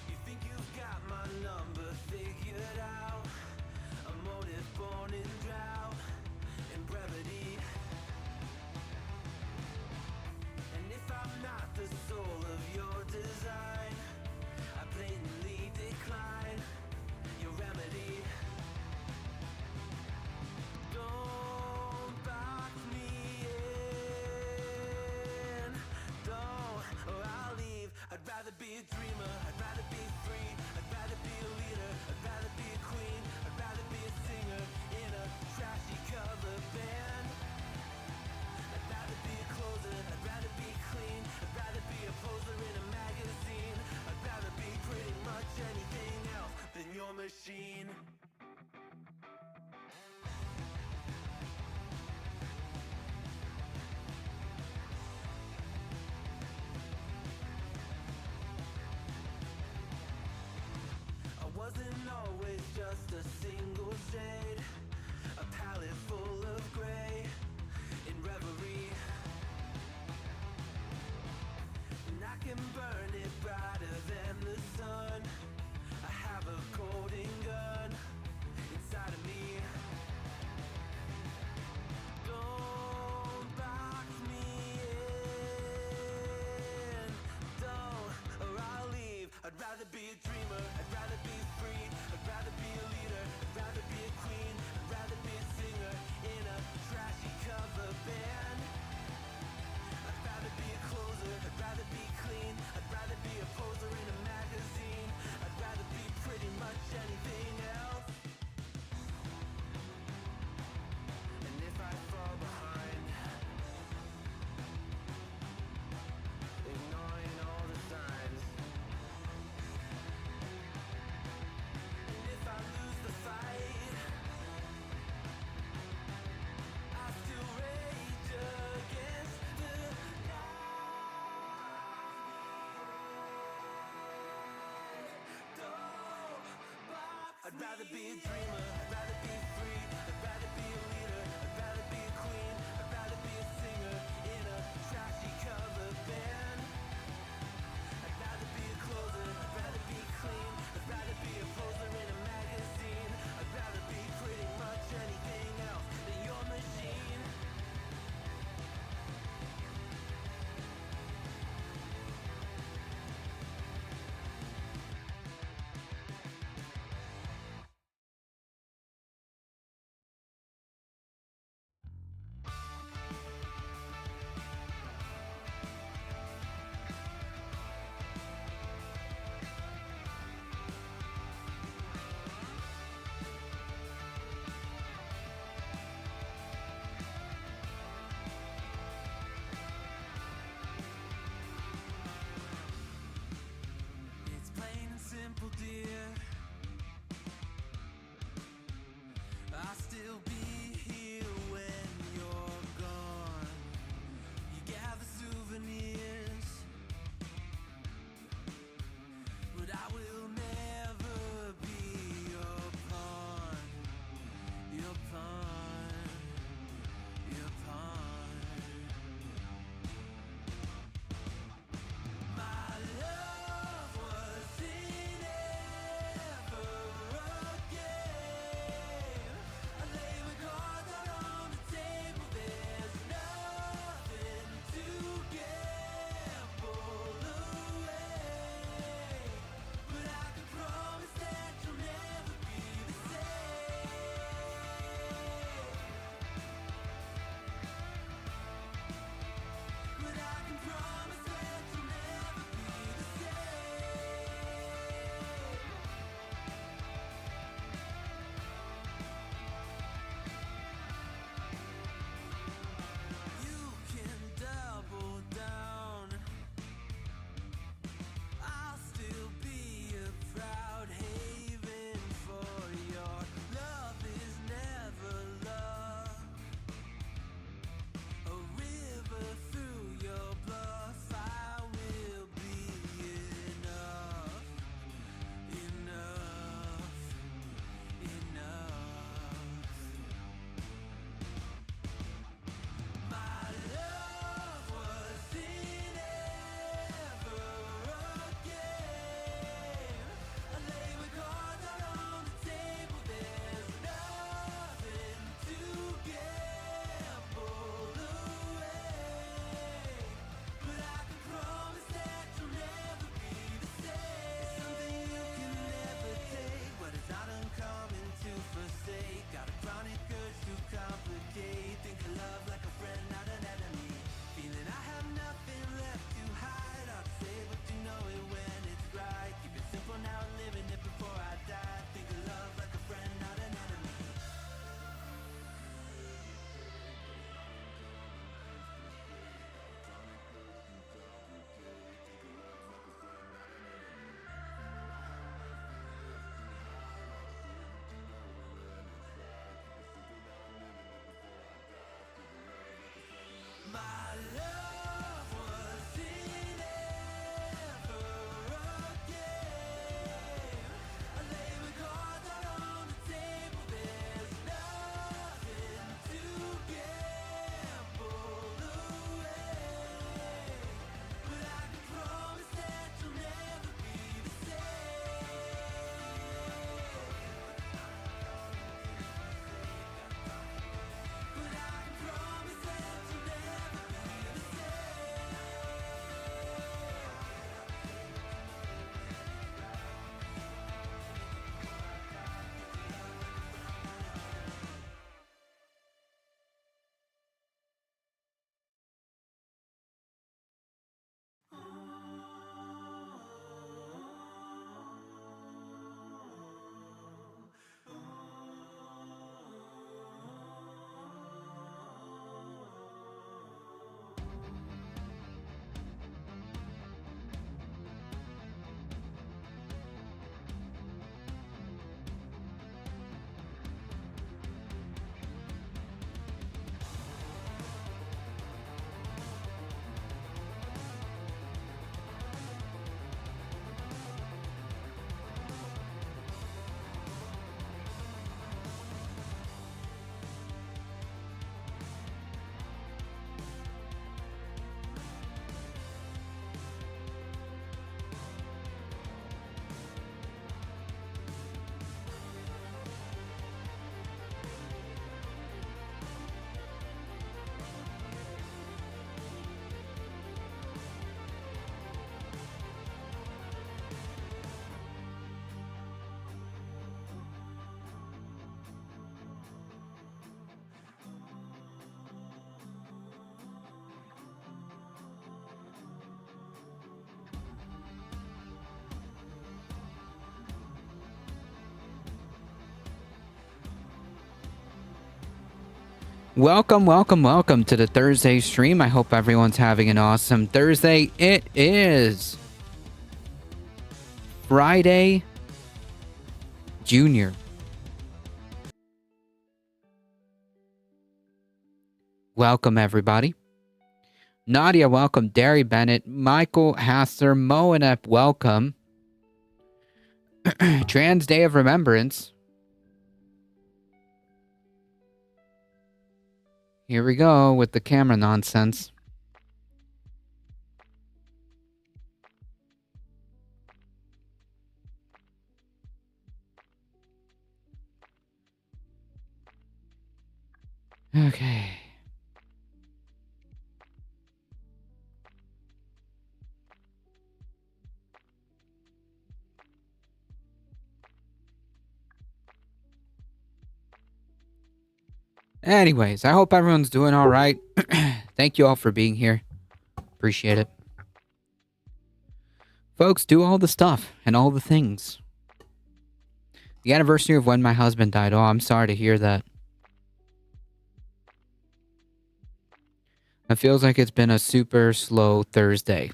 You think you've got my number figured out, a motive born in drought and brevity. And if I'm not the soul of your design, I blatantly decline your remedy. Don't box me in, don't, or I'll leave. I'd rather be a dreamer, I'd rather be free, I'd rather be a leader, I'd rather be a queen, I'd rather be a singer in a trashy cover band. I'd rather be a closer, I'd rather be clean, I'd rather be a poser in a magazine, I'd rather be pretty much anything else than your machine. I wasn't always just a single shade, a palette full of gray in reverie. And I can burn it brighter than the sun. I have a golden gun inside of me. Don't box me in, don't, or I'll leave. I'd rather be a dreamer, I'd rather be free, I'd rather be a leader, I'd rather be a queen, I'd rather be a singer in a trashy cover band. I'd rather be a closer, I'd rather be clean, I'd rather be a poser in a magazine, I'd rather be pretty much anything else. And if I fall behind, ignoring all the signs, and if I lose the fight, I still rage against the night. Don't box I'd rather be a dreamer, I'd rather be free, I'd rather be a leader, I'd rather be a queen, I'd rather be a singer in a trashy cover band. I'd rather be a closer, I'd rather be clean, I'd rather be a poser in a magazine, I'd rather be pretty much anything else than your machine. Welcome, welcome, welcome to the Thursday stream. I hope everyone's having an awesome Thursday. It is Friday Junior. Welcome, everybody. Nadia, welcome. Derry Bennett, Michael Hasser, Moanep, welcome. Trans Day of Remembrance. Here we go with the camera nonsense. Okay. Anyways, I hope everyone's doing all right. Thank you all for being here. Appreciate it. Folks, do all the stuff and all the things. The anniversary of when my husband died. Oh, I'm sorry to hear that. It feels like it's been a super slow Thursday.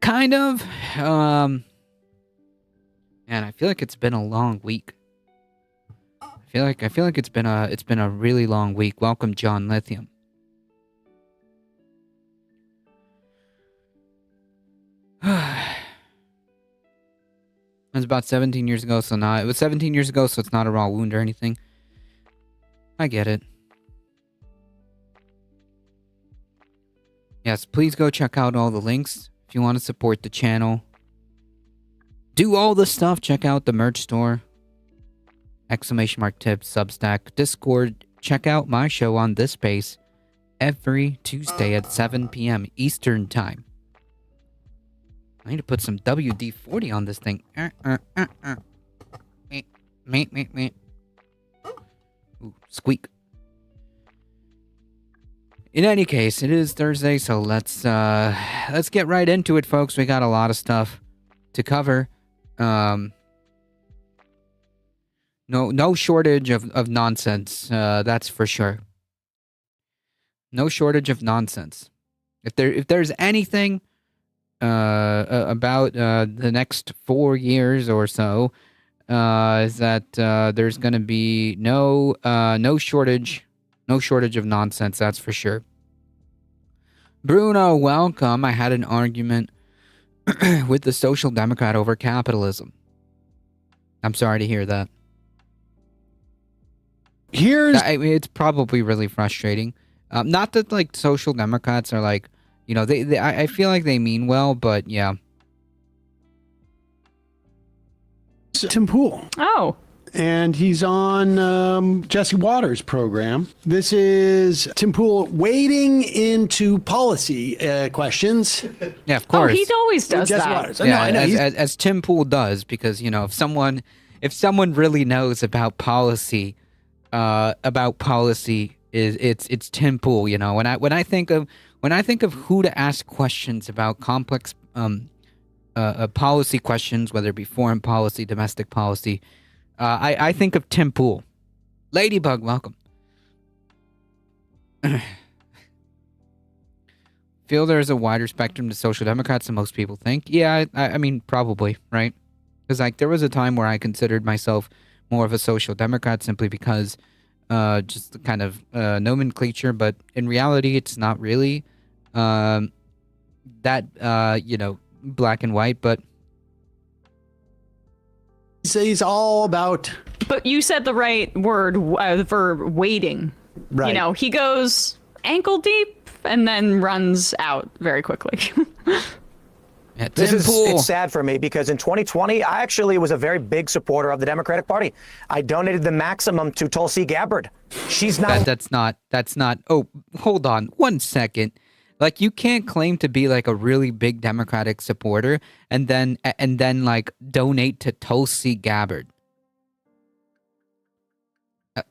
Kind of. And I feel like it's been a long week. I feel like it's been a really long week. Welcome, John Lithium. It was about 17 years ago, so it was 17 years ago, so it's not a raw wound or anything. I get it. Yes, please go check out all the links if you want to support the channel. Do all the stuff. Check out the merch store. !tips, Substack, Discord. Check out my show on this space every Tuesday at 7 p.m. Eastern Time. I need to put some WD-40 on this thing. Me. Ooh, squeak. In any case, it is Thursday, so let's get right into it, folks. We got a lot of stuff to cover. No shortage of nonsense, that's for sure. No shortage of nonsense. If there's anything about the next 4 years or so, is that there's going to be no shortage of nonsense, that's for sure. Bruno, welcome. I had an argument with the Social Democrat over capitalism. I'm sorry to hear that. I mean, it's probably really frustrating. Not that like Social Democrats are like, you know, I feel like they mean well, but yeah. Tim Pool. Oh. And he's on Jesse Waters' program. This is Tim Pool wading into policy questions. Yeah, of course. Oh, he always does Jesse that. Waters. Yeah, I know, as Tim Pool does, because you know, if someone really knows about policy, it's Tim Pool. You know, when I think of who to ask questions about complex policy questions, whether it be foreign policy, domestic policy, I think of Tim Pool. Ladybug, welcome. Feel there's a wider spectrum to Social Democrats than most people think. Yeah, I mean, probably, right? Because like there was a time where I considered myself more of a Social Democrat simply because just the kind of nomenclature, but in reality, it's not really that you know, black and white. But he's all about. But you said the right word for wading. Right. You know, he goes ankle deep and then runs out very quickly. yeah, It's sad for me because in 2020, I actually was a very big supporter of the Democratic Party. I donated the maximum to Tulsi Gabbard. She's not. That's not. Oh, hold on 1 second. Like you can't claim to be like a really big Democratic supporter and then like donate to Tulsi Gabbard.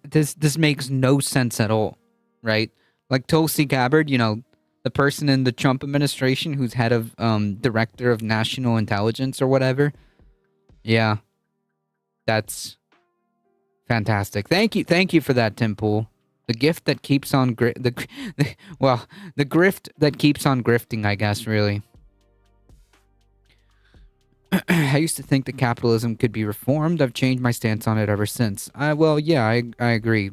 This makes no sense at all, right? Like Tulsi Gabbard, you know, the person in the Trump administration who's head of director of national intelligence or whatever. Yeah, that's fantastic. Thank you for that, Tim Pool. The gift that keeps on well, the grift that keeps on grifting, I guess, really. I used to think that capitalism could be reformed. I've changed my stance on it ever since. Well, yeah, I agree.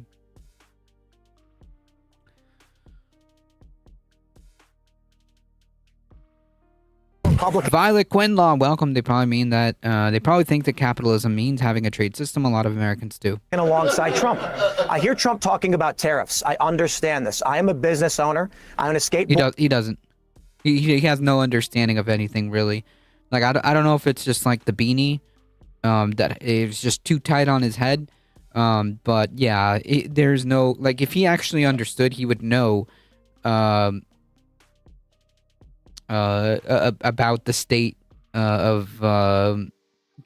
Public Violet Quinlaw, welcome. They probably mean that, they probably think that capitalism means having a trade system. A lot of Americans do. alongside Trump. I hear Trump talking about tariffs. I understand this. I am a business owner. I own a skateboard. He doesn't. He has no understanding of anything, really. Like, I don't know if it's just like the beanie, that is just too tight on his head. But yeah, there's no, like, if he actually understood, he would know, about the state of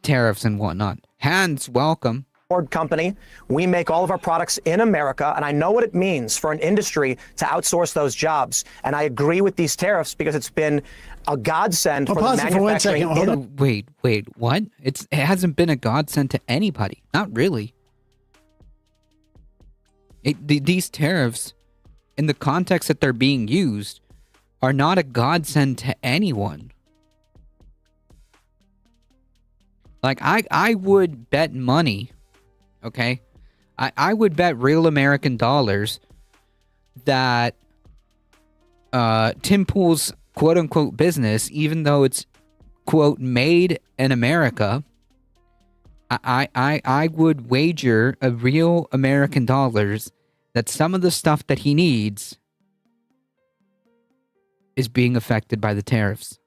tariffs and whatnot. Hans, welcome. Company. We make all of our products in America, and I know what it means for an industry to outsource those jobs. And I agree with these tariffs because it's been a godsend for the pause it for 1 manufacturing. second. Hold on. Wait, what? It hasn't been a godsend to anybody. Not really. These tariffs, in the context that they're being used, are not a godsend to anyone. Like, I would bet money, okay? I would bet real American dollars that Tim Pool's quote-unquote business, even though it's, quote, made in America, I would wager a real American dollars that some of the stuff that he needs is being affected by the tariffs.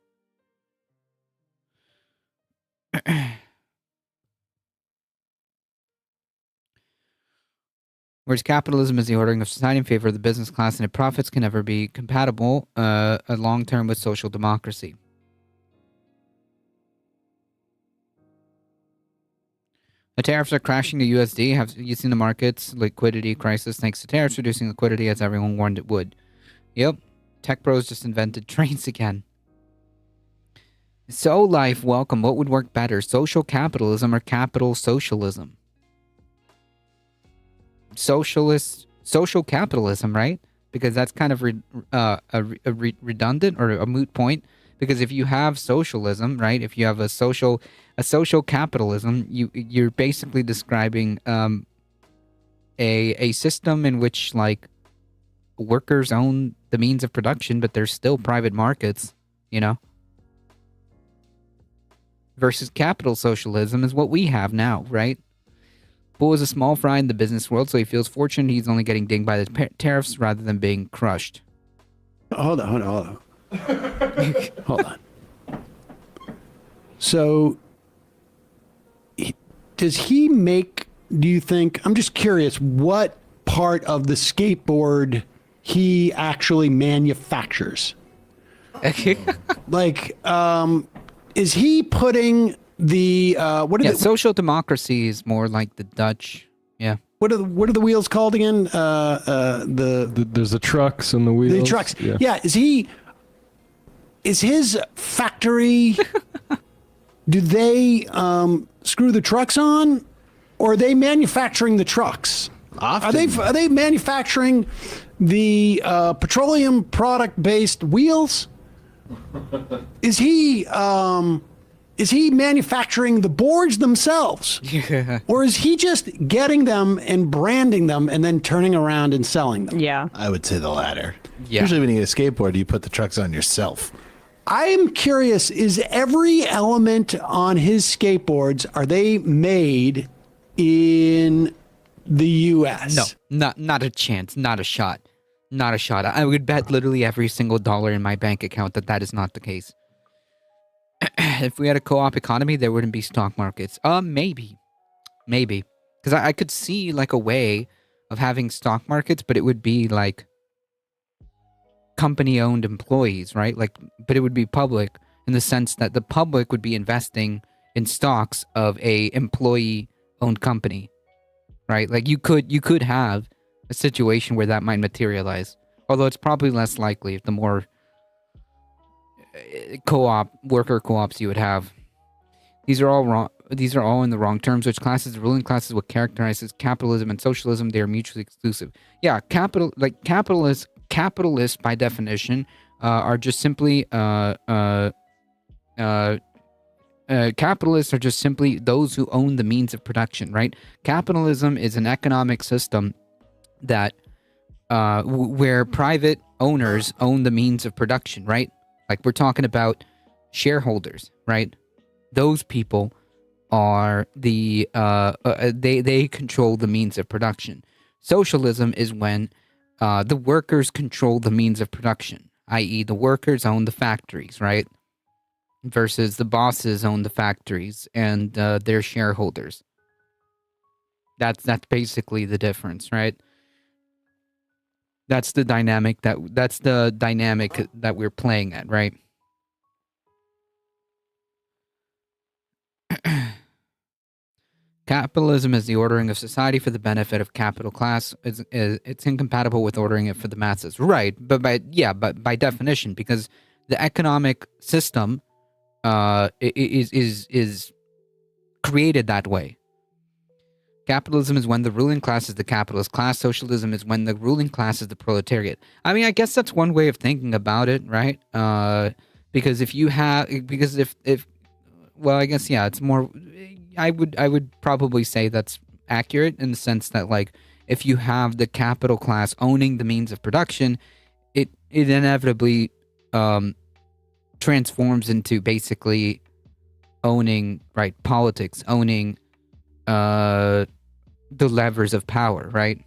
Whereas capitalism is the ordering of society in favor of the business class, and its profits can never be compatible long term with social democracy. The tariffs are crashing the USD. Have you seen the markets liquidity crisis thanks to tariffs reducing liquidity, as everyone warned it would? Yep. Tech Bros just invented trains again. So Life, welcome. What would work better, social capitalism or capital socialism? Social capitalism, right? Because that's kind of redundant or a moot point. Because if you have socialism, right? If you have a social capitalism, you're basically describing a system in which, like, workers own the means of production, but there's still private markets, you know? Versus capital socialism is what we have now, right? Bull is a small fry in the business world, so he feels fortunate he's only getting dinged by the tariffs rather than being crushed. Hold on. Hold on. So, does he make, do you think, I'm just curious, what part of the skateboard he actually manufactures? Like, is he putting the, social democracy is more like the Dutch. Yeah. What are the wheels called again? There's the trucks and the wheels. The trucks. Yeah. Is his factory, do they screw the trucks on, or are they manufacturing the trucks? Often. Are they manufacturing the petroleum product based wheels? Is he manufacturing the boards themselves? Yeah. Or is he just getting them and branding them and then turning around and selling them? Yeah. I would say the latter. Yeah. Usually when you get a skateboard, you put the trucks on yourself. I'm curious, is every element on his skateboards, are they made in the US? No, not a chance, not a shot. Not a shot. I would bet literally every single dollar in my bank account that is not the case. If we had a co-op economy, there wouldn't be stock markets. Maybe. Because I could see, like, a way of having stock markets, but it would be, like, company-owned employees, right? Like, but it would be public in the sense that the public would be investing in stocks of a employee-owned company, right? Like, you could have a situation where that might materialize, although it's probably less likely the more worker co-ops you would have. These are all these are all in the wrong terms. Which classes, the ruling classes, what characterizes capitalism and socialism? They are mutually exclusive. Yeah, capitalists by definition are just simply capitalists are just simply those who own the means of production, right? Capitalism is an economic system that where private owners own the means of production, right? Like we're talking about shareholders, right? Those people are they control the means of production. Socialism is when the workers control the means of production, i.e., the workers own the factories, right? Versus the bosses own the factories and their shareholders. That's basically the difference, right? That's the dynamic that we're playing at, right? Capitalism is the ordering of society for the benefit of capital class. It's incompatible with ordering it for the masses, right? But by definition, because the economic system is created that way. Capitalism is when the ruling class is the capitalist class. Socialism is when the ruling class is the proletariat. I mean, I guess that's one way of thinking about it, right? Because I guess yeah, it's more. I would probably say that's accurate in the sense that, like, if you have the capital class owning the means of production, it inevitably transforms into basically owning, right, politics, owning the levers of power, right?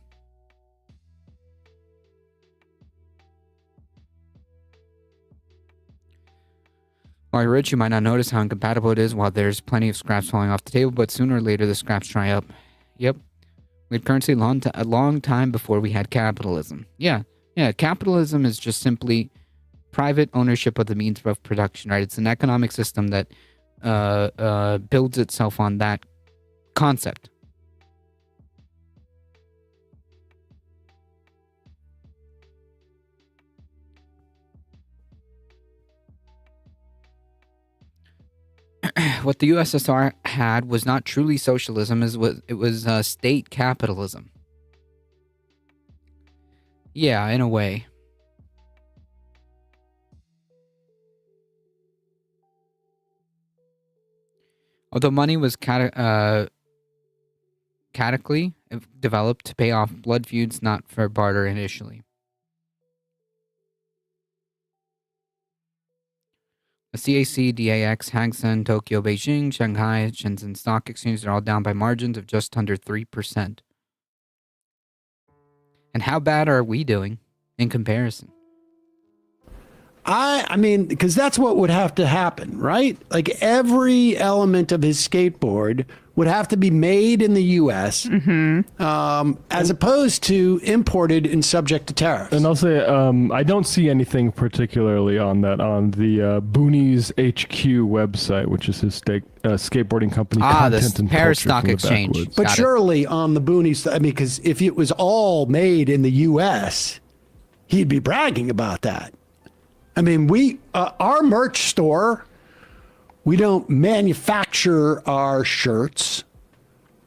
While you're rich, you might not notice how incompatible it is while there's plenty of scraps falling off the table, but sooner or later the scraps dry up. Yep. We had currency a long time before we had capitalism. Yeah, capitalism is just simply private ownership of the means of production, right? It's an economic system that builds itself on that concept. What the USSR had was not truly socialism, it was state capitalism. Yeah, in a way. Although money was categorically developed to pay off blood feuds, not for barter initially. The CAC, DAX, Hang Seng, Tokyo, Beijing, Shanghai, Shenzhen stock exchanges are all down by margins of just under 3%. And how bad are we doing in comparison? I mean, because that's what would have to happen, right? Like every element of his skateboard would have to be made in the U.S. As opposed to imported and subject to tariffs. And I'll say, I don't see anything particularly on that on the Boonies HQ website, which is his skateboarding company. Content the and Paris Culture Stock from the Exchange. Backwoods. But Got it. surely on the Boonies, I mean, because if it was all made in the U.S., he'd be bragging about that. I mean, our merch store, we don't manufacture our shirts.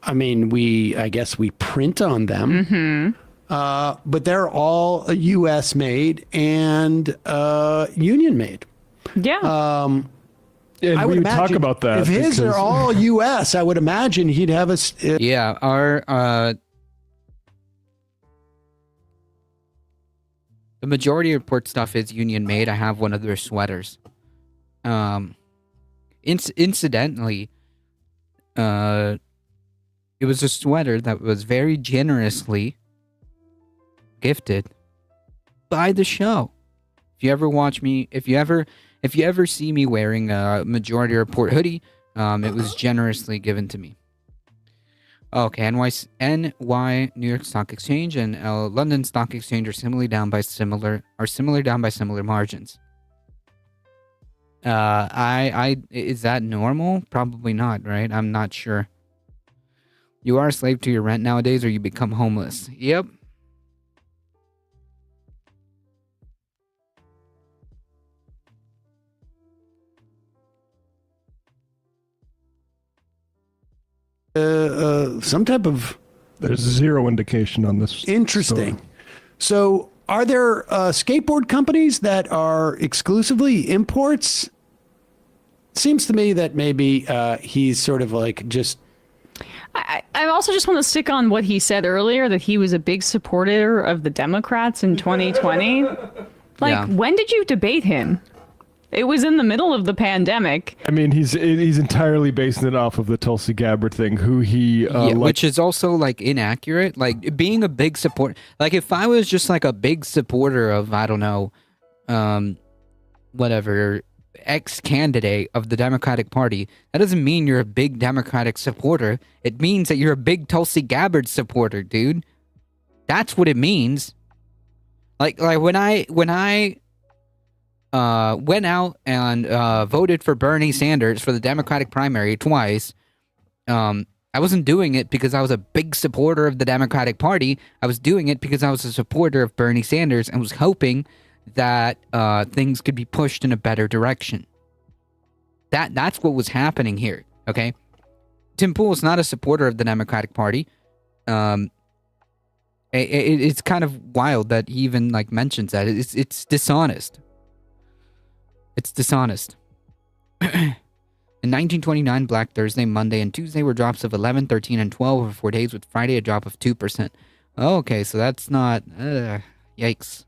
I mean, I guess we print on them. But they're all U.S. made and union made. Yeah. And I would we would talk imagine about that. if his are because- all U.S., I would imagine he'd have a. Yeah, our the majority of port stuff is union made. I have one of their sweaters. Incidentally, it was a sweater that was very generously gifted by the show. If you ever watch me, if you ever see me wearing a Majority Report hoodie, it was generously given to me. Okay, NY New York Stock Exchange and London Stock Exchange are similarly down by similar margins. Is that normal? Probably not, right? I'm not sure. You are a slave to your rent nowadays, or you become homeless. Yep. some type of There's zero indication on this. interesting. story. So, are there skateboard companies that are exclusively imports? Seems to me that maybe he's sort of like just. I also just want to stick on what he said earlier, that he was a big supporter of the Democrats in 2020. Yeah. When did you debate him? It was in the middle of the pandemic. I mean, he's entirely basing it off of the Tulsi Gabbard thing, who he which is also like inaccurate. Like being a big support. Like if I was just like a big supporter of, I don't know, whatever, X candidate of the Democratic Party, that doesn't mean you're a big Democratic supporter. It means that you're a big Tulsi Gabbard supporter, dude. That's what it means. Like when I went out and voted for Bernie Sanders for the Democratic primary twice, I wasn't doing it because I was a big supporter of the Democratic Party. I was doing it because I was a supporter of Bernie Sanders and was hoping that things could be pushed in a better direction. That's what was happening here, okay? Tim Pool is not a supporter of the Democratic Party. It's kind of wild that he even like mentions that. It's dishonest. It's dishonest. In 1929, Black Thursday, Monday, and Tuesday were drops of 11, 13, and 12 over 4 days, with Friday a drop of 2%. Oh, okay, so that's not... yikes.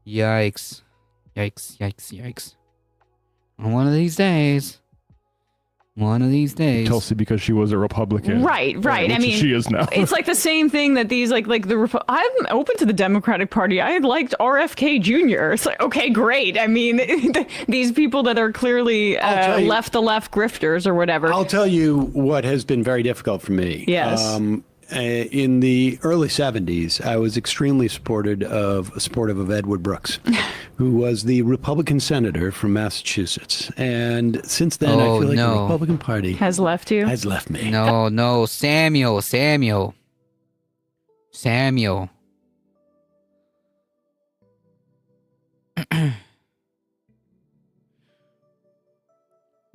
Yikes. Yikes, yikes, yikes. One of these days. One of these days. Tulsi because she was a Republican. Right. I which mean, she is now. It's like the same thing that these I'm open to the Democratic Party. I liked RFK Jr. It's like, okay, great. I mean, these people that are clearly tell you- left grifters or whatever. I'll tell you what has been very difficult for me. Yes. In the early 70s, I was extremely supportive of Edward Brooks, who was the Republican senator from Massachusetts. And since then, I Oh, feel like the no. Republican Party Has left you. has left me. No, Samuel.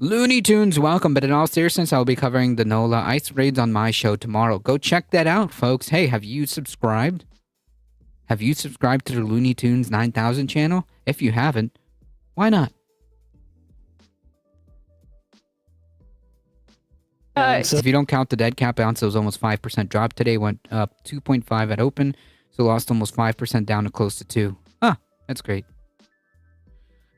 Looney Tunes, welcome, but in all seriousness, I'll be covering the NOLA ice raids on my show tomorrow. Go check that out, folks. Hey, have you subscribed? Have you subscribed to the Looney Tunes 9000 channel? If you haven't, why not? If you don't count the dead cap ounce, it was almost 5% drop today. Went up 2.5 at open, so lost almost 5% down to close to 2. That's great.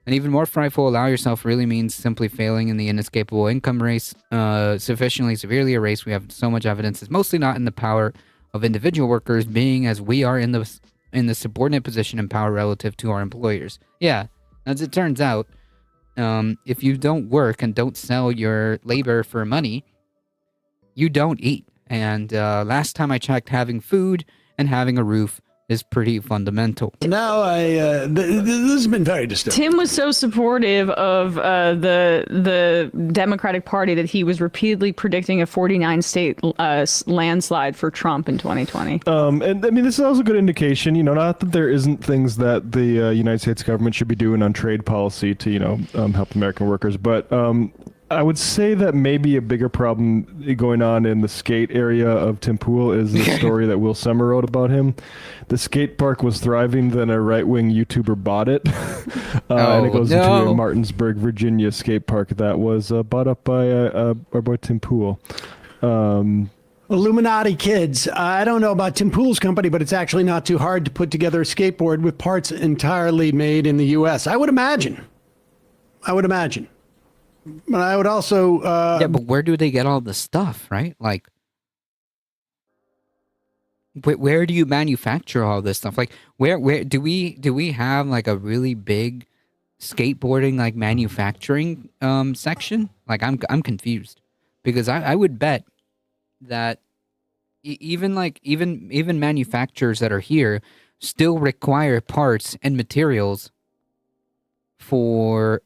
And even more frightful, allow yourself really means simply failing in the inescapable income race, sufficiently severely a race we have so much evidence is mostly not in the power of individual workers, being as we are in the subordinate position in power relative to our employers. Yeah, as it turns out, if you don't work and don't sell your labor for money, you don't eat. And last time I checked, having food and having a roof is pretty fundamental. Now, this has been very disturbing. Tim was so supportive of the Democratic Party that he was repeatedly predicting a 49-state landslide for Trump in 2020. And I mean, this is also a good indication, not that there isn't things that the United States government should be doing on trade policy to, help American workers, but I would say that maybe a bigger problem going on in the skate area of Tim Pool is the story that Will Summer wrote about him. The skate park was thriving, then a right-wing YouTuber bought it. And it goes into a Martinsburg, Virginia skate park that was bought up by our boy Tim Pool. Illuminati kids. I don't know about Tim Pool's company, but it's actually not too hard to put together a skateboard with parts entirely made in the U.S. I would imagine. But I would also... yeah, but where do they get all the stuff, right? Like, where do you manufacture all this stuff? Like, where do we have like a really big skateboarding like manufacturing section? Like, I'm confused because I would bet that even manufacturers that are here still require parts and materials for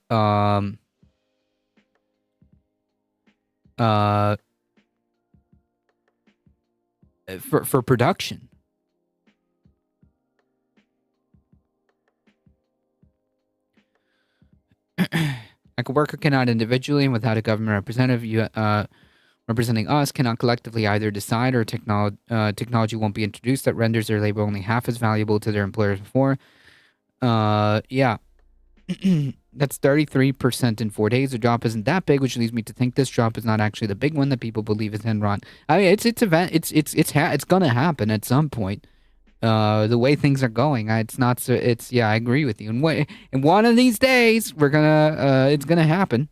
for production. Like a worker cannot individually and without a government representative representing us cannot collectively either decide or technology won't be introduced that renders their labor only half as valuable to their employers before. Yeah. That's 33% in 4 days. The drop isn't that big, which leads me to think this drop is not actually the big one that people believe is Enron. I mean, it's gonna happen at some point. The way things are going, yeah, I agree with you. And one of these days, it's gonna happen.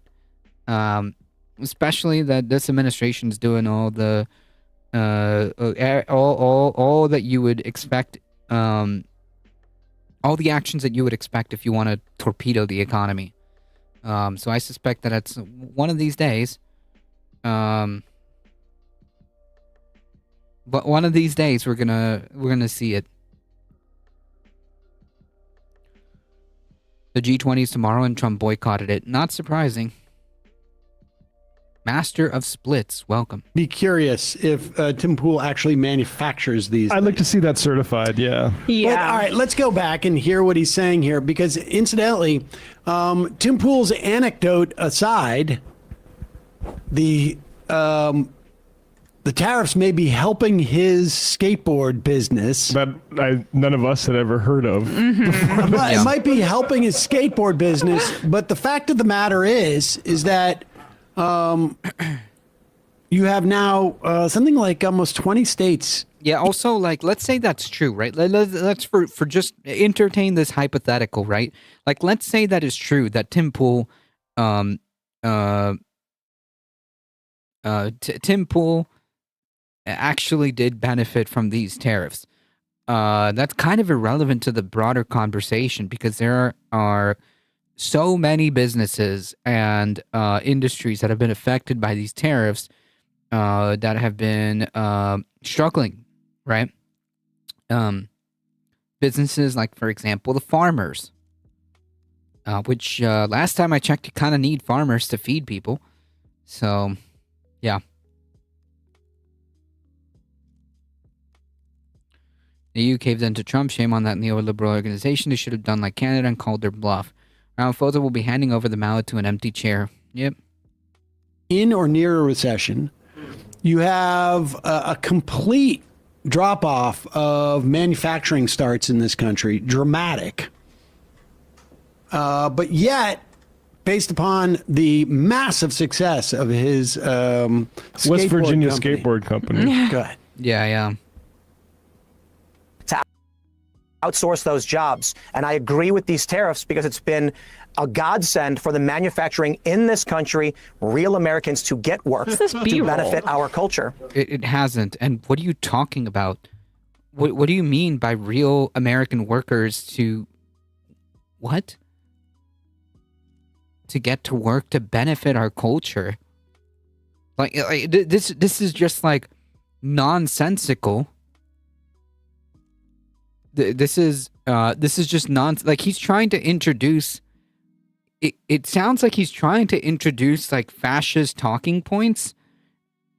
Especially that this administration is doing all the, all that you would expect, all the actions that you would expect if you want to torpedo the economy. So I suspect that it's one of these days. But one of these days we're gonna see it. The G20 is tomorrow and Trump boycotted it. Not surprising. Master of Splits, welcome. Be curious if Tim Pool actually manufactures these. I'd like to see that certified. Yeah. Yeah. But, all right, let's go back and hear what he's saying here, because incidentally, Tim Pool's anecdote aside, the tariffs may be helping his skateboard business. That none of us had ever heard of. It might be helping his skateboard business, but the fact of the matter is that you have now something like almost 20 states. Yeah, also, like, let's say that's true, right? Let's for just entertain this hypothetical, right? Like, let's say that is true, that Tim Pool, Tim Pool actually did benefit from these tariffs. That's kind of irrelevant to the broader conversation, because there are so many businesses and industries that have been affected by these tariffs that have been struggling, right? Businesses like, for example, the farmers, which last time I checked, you kind of need farmers to feed people. So, yeah. The EU caved into Trump. Shame on that neoliberal organization. They should have done like Canada and called their bluff. Ramaphosa will be handing over the mallet to an empty chair. Yep. In or near a recession, you have a complete drop-off of manufacturing starts in this country. Dramatic. But yet, based upon the massive success of his West Virginia skateboard company. Good. Yeah. Outsource those jobs. And I agree with these tariffs because it's been a godsend for the manufacturing in this country, real Americans to get work to B-roll? benefit our culture. It hasn't. And what are you talking about? What do you mean by real American workers to... What? To get to work to benefit our culture? Like this is just like nonsensical. This is just like he's trying to introduce. It sounds like he's trying to introduce like fascist talking points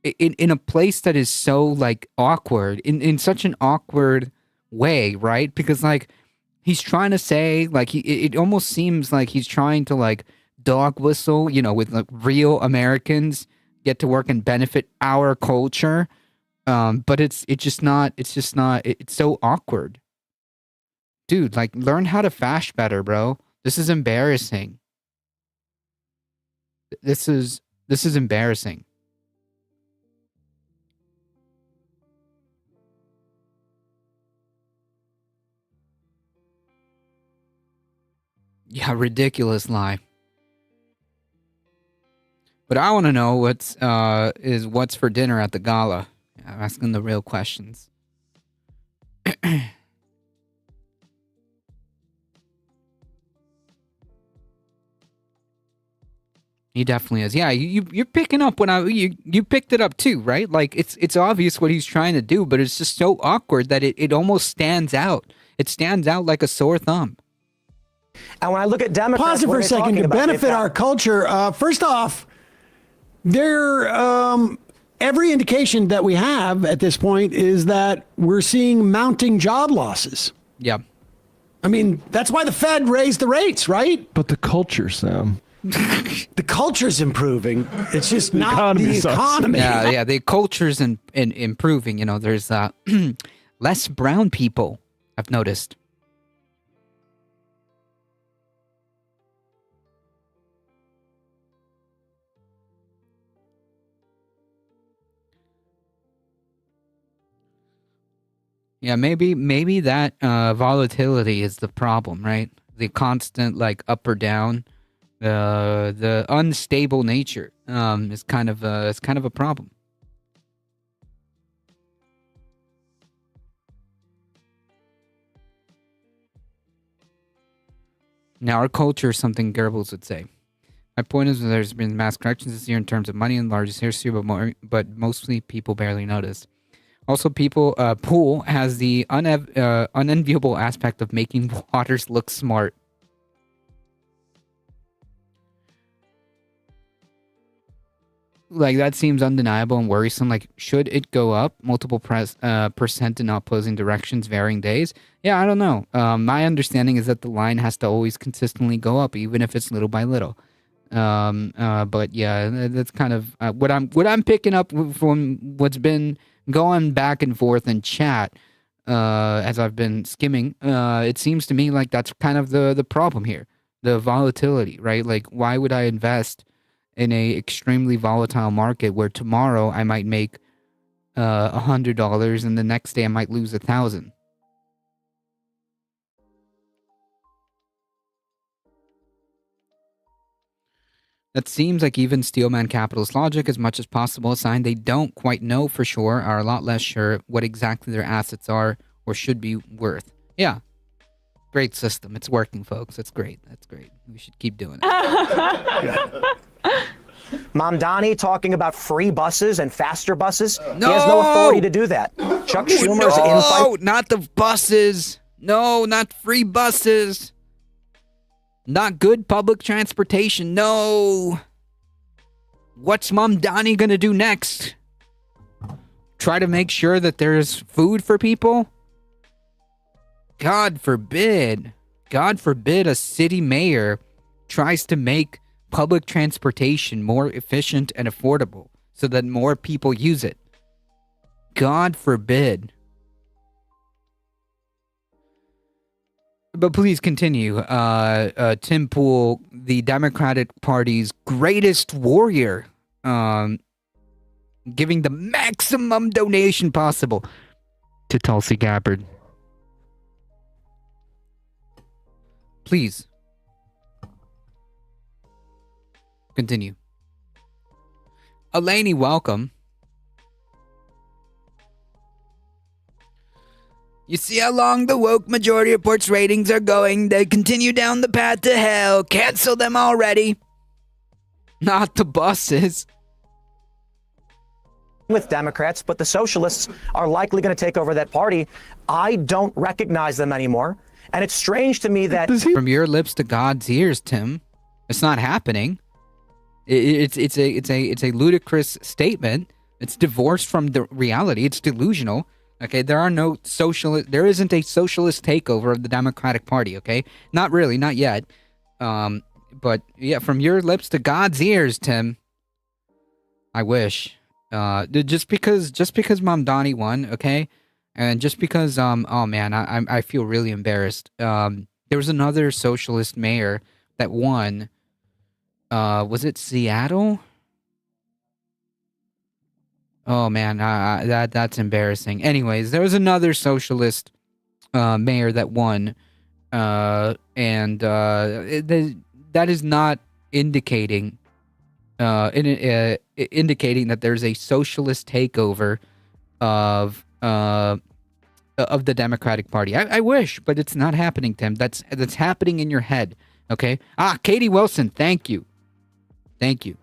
in a place that is so like awkward, in such an awkward way, right? Because like he's trying to say like it almost seems like he's trying to like dog whistle, with like real Americans get to work and benefit our culture, but it's so awkward. Dude, like, learn how to fash better, bro. This is embarrassing. This is embarrassing. Yeah, ridiculous lie. But I want to know what's for dinner at the gala. I'm asking the real questions. He definitely is. Yeah, you're picking up when you picked it up too, right? Like it's obvious what he's trying to do, but it's just so awkward that it almost stands out. It stands out like a sore thumb. And when I look at Democrats, Pause it for a second. To benefit our culture, first off, every indication that we have at this point is that we're seeing mounting job losses. Yeah. I mean, that's why the Fed raised the rates, right? But the culture, Sam. The culture's improving. It's just not economy the sucks. economy. Yeah, the culture's in improving. You know, there's less brown people, I've noticed. Yeah, maybe that volatility is the problem, right? The constant like up or down, the unstable nature is kind of a problem. Now, our culture is something Goebbels would say. My point is, there's been mass corrections this year in terms of money in the largest history, but mostly people barely notice. Also, pool has the unenviable aspect of making waters look smart. Like, that seems undeniable and worrisome. Like, should it go up multiple percent in opposing directions, varying days? Yeah, I don't know. My understanding is that the line has to always consistently go up, even if it's little by little. But yeah, that's kind of what I'm picking up from what's been going back and forth in chat as I've been skimming. It seems to me like that's kind of the problem here, the volatility, right? Like, why would I invest in a extremely volatile market where tomorrow I might make $100 and the next day I might lose 1,000? That seems like even Steelman Capital's logic, as much as possible, a sign they don't quite know for sure, are a lot less sure what exactly their assets are or should be worth. Yeah. Great system. It's working, folks. That's great. That's great. We should keep doing it. Mamdani talking about free buses and faster buses. No! He has no authority to do that. Chuck Schumer's No, not the buses. No, not free buses. Not good public transportation. No. What's Mamdani gonna do next? Try to make sure that there's food for people? God forbid. God forbid a city mayor tries to make public transportation more efficient and affordable so that more people use it. God forbid. But please continue. Tim Pool, the Democratic Party's greatest warrior, giving the maximum donation possible to Tulsi Gabbard. Please. Continue. Elaney, welcome. You see how long the woke majority reports ratings are going? They continue down the path to hell. Cancel them already. Not the buses. with Democrats, but the socialists are likely going to take over that party. I don't recognize them anymore. And it's strange to me that from your lips to God's ears, Tim, it's not happening. It's a ludicrous statement. It's divorced from the reality. It's delusional. Okay, there isn't a socialist takeover of the Democratic Party. Okay, not really, not yet. But yeah, from your lips to God's ears, Tim. I wish. Just because Mamdani won, okay, and just because oh man, I feel really embarrassed. There was another socialist mayor that won. Was it Seattle? Oh man, that's embarrassing. Anyways, there was another socialist mayor that won, and that is not indicating indicating that there's a socialist takeover of the Democratic Party. I wish, but it's not happening, Tim. That's happening in your head. Okay. Katie Wilson, thank you. Thank you.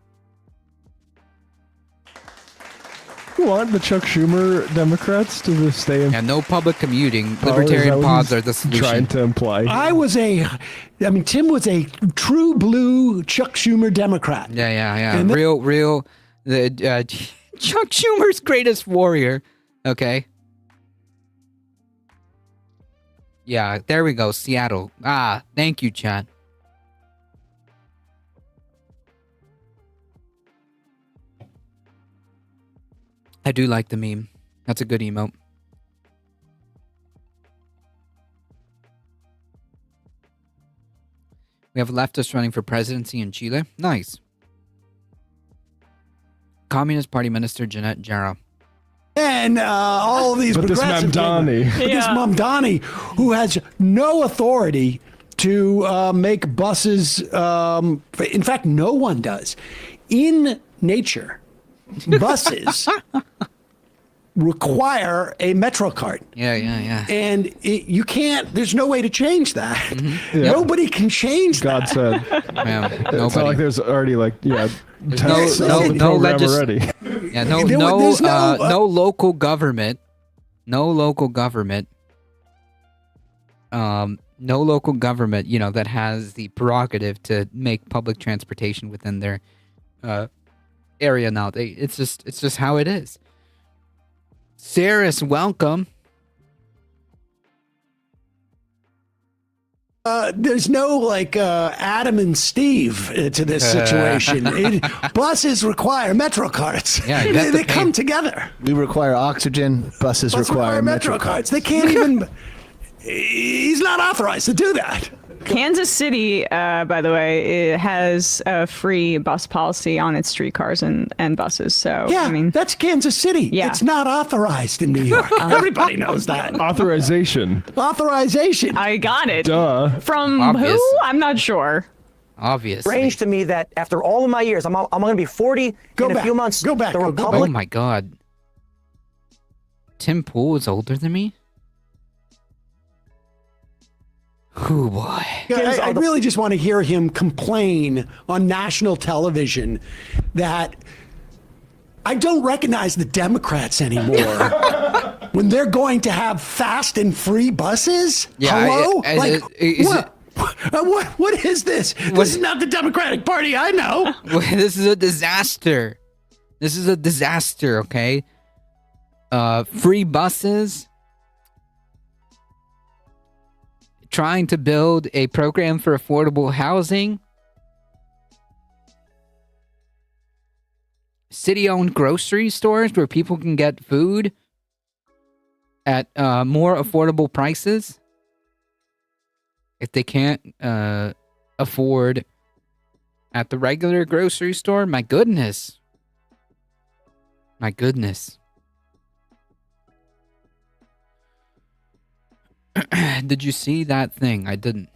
You want the Chuck Schumer Democrats to stay in? Yeah, no public commuting. Libertarian pods are the solution. Trying to imply. Tim was a true blue Chuck Schumer Democrat. Yeah. And Real. Chuck Schumer's greatest warrior. Okay. Yeah, there we go. Seattle. Thank you, Chad. I do like the meme. That's a good emote. We have leftists running for presidency in Chile. Nice. Communist Party Minister Jeanette Jarrah. And all of these But this progressive Mamdani. But this Mamdani, who has no authority to make buses. In fact, no one does. In nature, buses require a Metro card. Yeah. And you can't, there's no way to change that. Mm-hmm. Nobody can change God that. said. Yeah, It's not like nobody. there's already like no the no program legis- already. Yeah, There's no local government. No local government. No local government, that has the prerogative to make public transportation within their area now. It's just how it is. Saris, welcome. There's no Adam and Steve to this situation. Buses require Metro cards. Yeah, you have they to pay. come together. We require oxygen. Buses Buses require Metro cards. They can't even. He's not authorized to do that. Kansas City, by the way, it has a free bus policy on its streetcars and buses. So, Yeah, I mean, that's Kansas City. Yeah. It's not authorized in New York. Everybody knows that. Authorization. Authorization. I got it. Duh. From Obvious. who? I'm not sure. Obviously. Strange to me that after all of my years, I'm going to be 40 Go in back. a few months. Go back. The Go back. Oh Republic my god. Tim Pool is older than me? Oh boy. Yeah, I really just want to hear him complain on national television that I don't recognize the Democrats anymore when they're going to have fast and free buses. Yeah, Hello? is what is this? This is not the Democratic Party I know. This is a disaster. This is a disaster, okay? Free buses. Trying to build a program for affordable housing. City-owned grocery stores where people can get food at more affordable prices. If they can't afford at the regular grocery store, my goodness. My goodness. Did you see that thing? I didn't.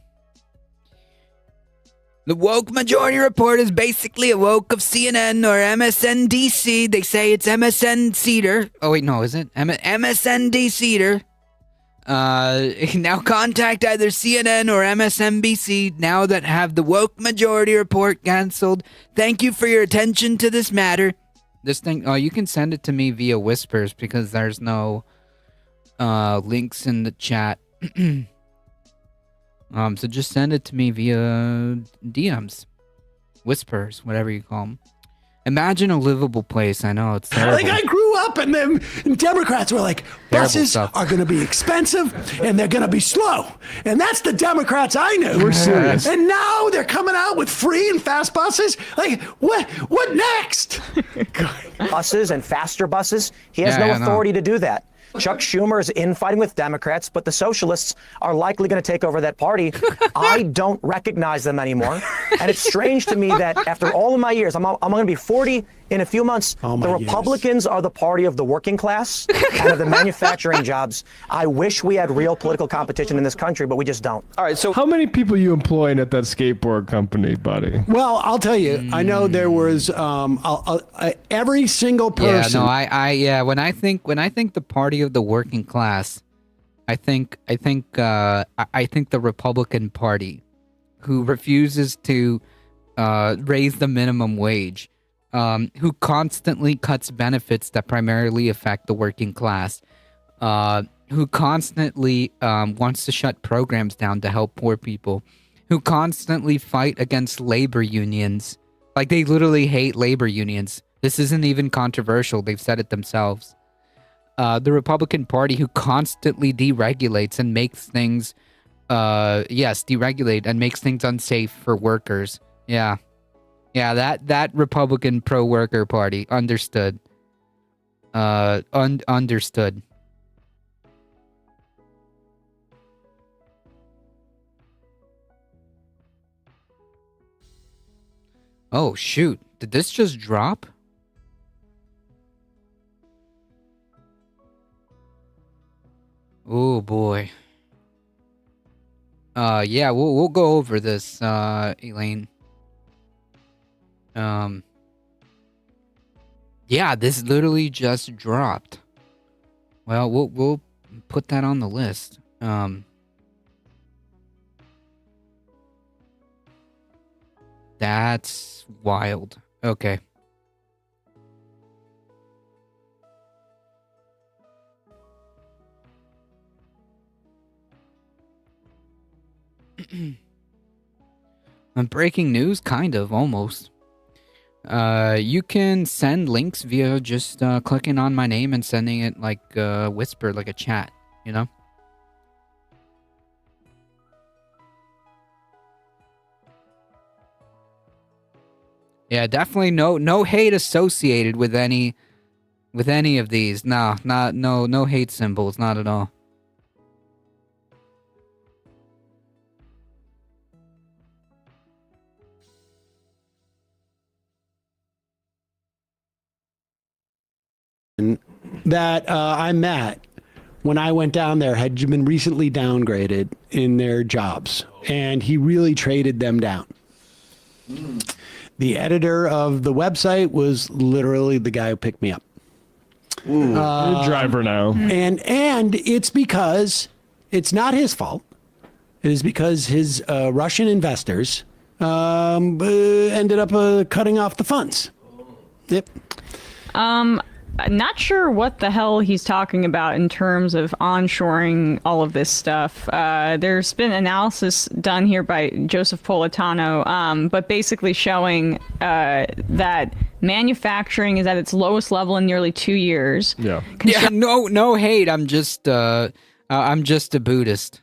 The woke majority report is basically a woke of CNN or MSNBC. They say it's MSN Cedar. Oh wait, no, is it MSND Cedar? Now contact either CNN or MSNBC now that have the woke majority report canceled. Thank you for your attention to this matter. This thing, you can send it to me via Whispers because there's no links in the chat. So just send it to me via DMs, Whispers, whatever you call them. Imagine a livable place. I know it's terrible. Like I grew up and then Democrats were like, buses stuff. are going to be expensive and they're going to be slow. And that's the Democrats I knew. We're serious. And now they're coming out with free and fast buses. Like, what next? buses and faster buses. He has Yeah, no I know. authority to do that. Chuck Schumer is infighting with Democrats, but the socialists are likely going to take over that party. I don't recognize them anymore. And it's strange to me that after all of my years, I'm going to be 40 in a few months. Oh, my The years. Republicans are the party of the working class and of the manufacturing jobs. I wish we had real political competition in this country, but we just don't. All right, so How many people you employing at that skateboard company, buddy? Well, I'll tell you, I know there was every single person. Yeah, no, when I think the party of the working class, I think the Republican Party, who refuses to raise the minimum wage, who constantly cuts benefits that primarily affect the working class, who constantly wants to shut programs down to help poor people, who constantly fight against labor unions. Like, they literally hate labor unions. This isn't even controversial. They've said it themselves. The Republican Party, who constantly deregulates and makes things, deregulate and makes things unsafe for workers. Yeah, that Republican pro-worker party, understood. Understood. Oh shoot! Did this just drop? Oh boy. Yeah, we'll go over this, Elaine. Yeah, this literally just dropped. Well, we'll put that on the list. That's wild. Okay. Breaking news, kind of, almost. You can send links via just clicking on my name and sending it like a whisper, like a chat, you know? Yeah, definitely no hate associated with any of these. No hate symbols, not at all. That I met when I went down there had been recently downgraded in their jobs, and he really traded them down. The editor of the website was literally the guy who picked me up. Driver now. And it's because it's not his fault. It is because his Russian investors ended up cutting off the funds. Yep. Not sure what the hell he's talking about in terms of onshoring all of this stuff. There's been analysis done here by Joseph Politano, but basically showing that manufacturing is at its lowest level in nearly 2 years. Yeah. Yeah, no hate. I'm just a Buddhist.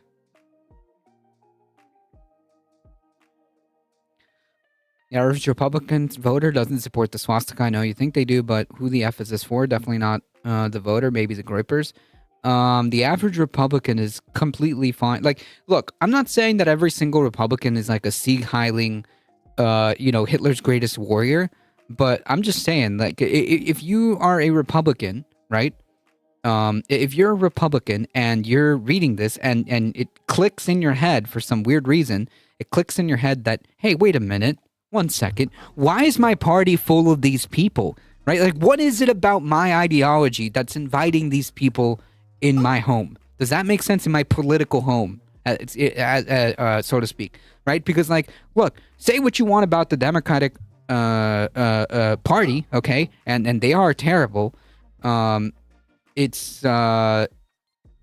The average Republican voter doesn't support the swastika. I know you think they do, but who the F is this for? Definitely not the voter, maybe the grippers. The average Republican is completely fine. Like, look, I'm not saying that every single Republican is like a Sieg Heiling, Hitler's greatest warrior, but I'm just saying, like, if you are a Republican, right? If you're a Republican and you're reading this and it clicks in your head for some weird reason, it clicks in your head that, hey, wait a minute. 1 second. Why is my party full of these people? Right? Like, what is it about my ideology that's inviting these people in my home? Does that make sense? In my political home, so to speak, right? Because, like, look, say what you want about the Democratic Party, okay, and they are terrible. It's kind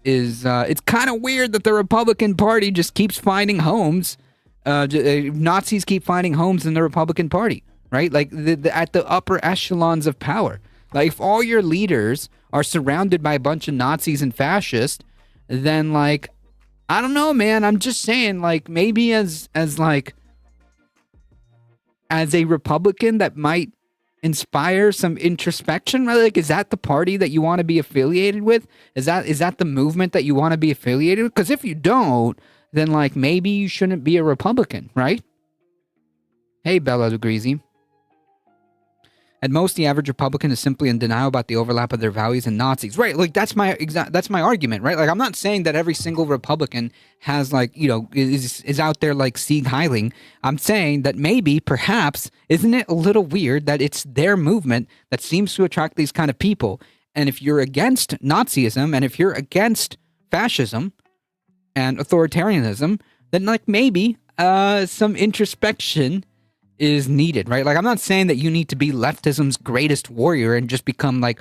of weird that the Republican Party just keeps finding homes. Nazis keep finding homes in the Republican Party, right? Like at the upper echelons of power. Like if all your leaders are surrounded by a bunch of Nazis and fascists, then like, I don't know, man. I'm just saying, like maybe as a Republican that might inspire some introspection, right? Like, is that the party that you want to be affiliated with? Is that the movement that you want to be affiliated with? Because if you don't, then like maybe you shouldn't be a Republican, right? Hey, Bella Lugrisi. At most, the average Republican is simply in denial about the overlap of their values and Nazis. Right, like that's my argument, right? Like I'm not saying that every single Republican has like, is out there like Sieg Heiling. I'm saying that maybe, perhaps, isn't it a little weird that it's their movement that seems to attract these kind of people? And if you're against Nazism and if you're against fascism and authoritarianism, then like maybe some introspection is needed, right? Like I'm not saying that you need to be leftism's greatest warrior and just become like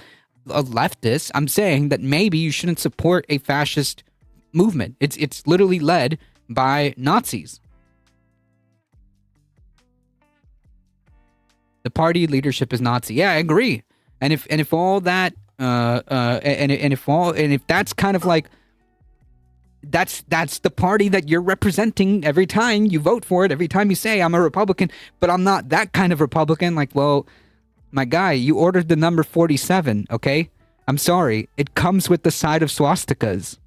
a leftist. I'm saying that maybe you shouldn't support a fascist movement. It's literally led by Nazis. The party leadership is Nazi. Yeah, I agree. And if all that if that's kind of like that's the party that you're representing every time you vote for it, every time you say I'm a Republican, but I'm not that kind of Republican. Like, well, my guy, you ordered the number 47, okay? I'm sorry. It comes with the side of swastikas.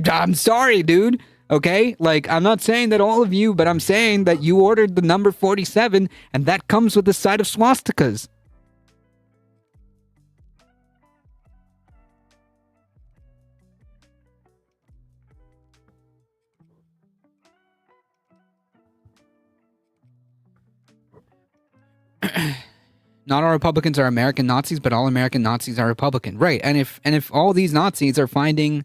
I'm sorry, dude. Okay? Like, I'm not saying that all of you, but I'm saying that you ordered the number 47, and that comes with the side of swastikas. Not all Republicans are American Nazis, but all American Nazis are Republican. Right. And if all these Nazis are finding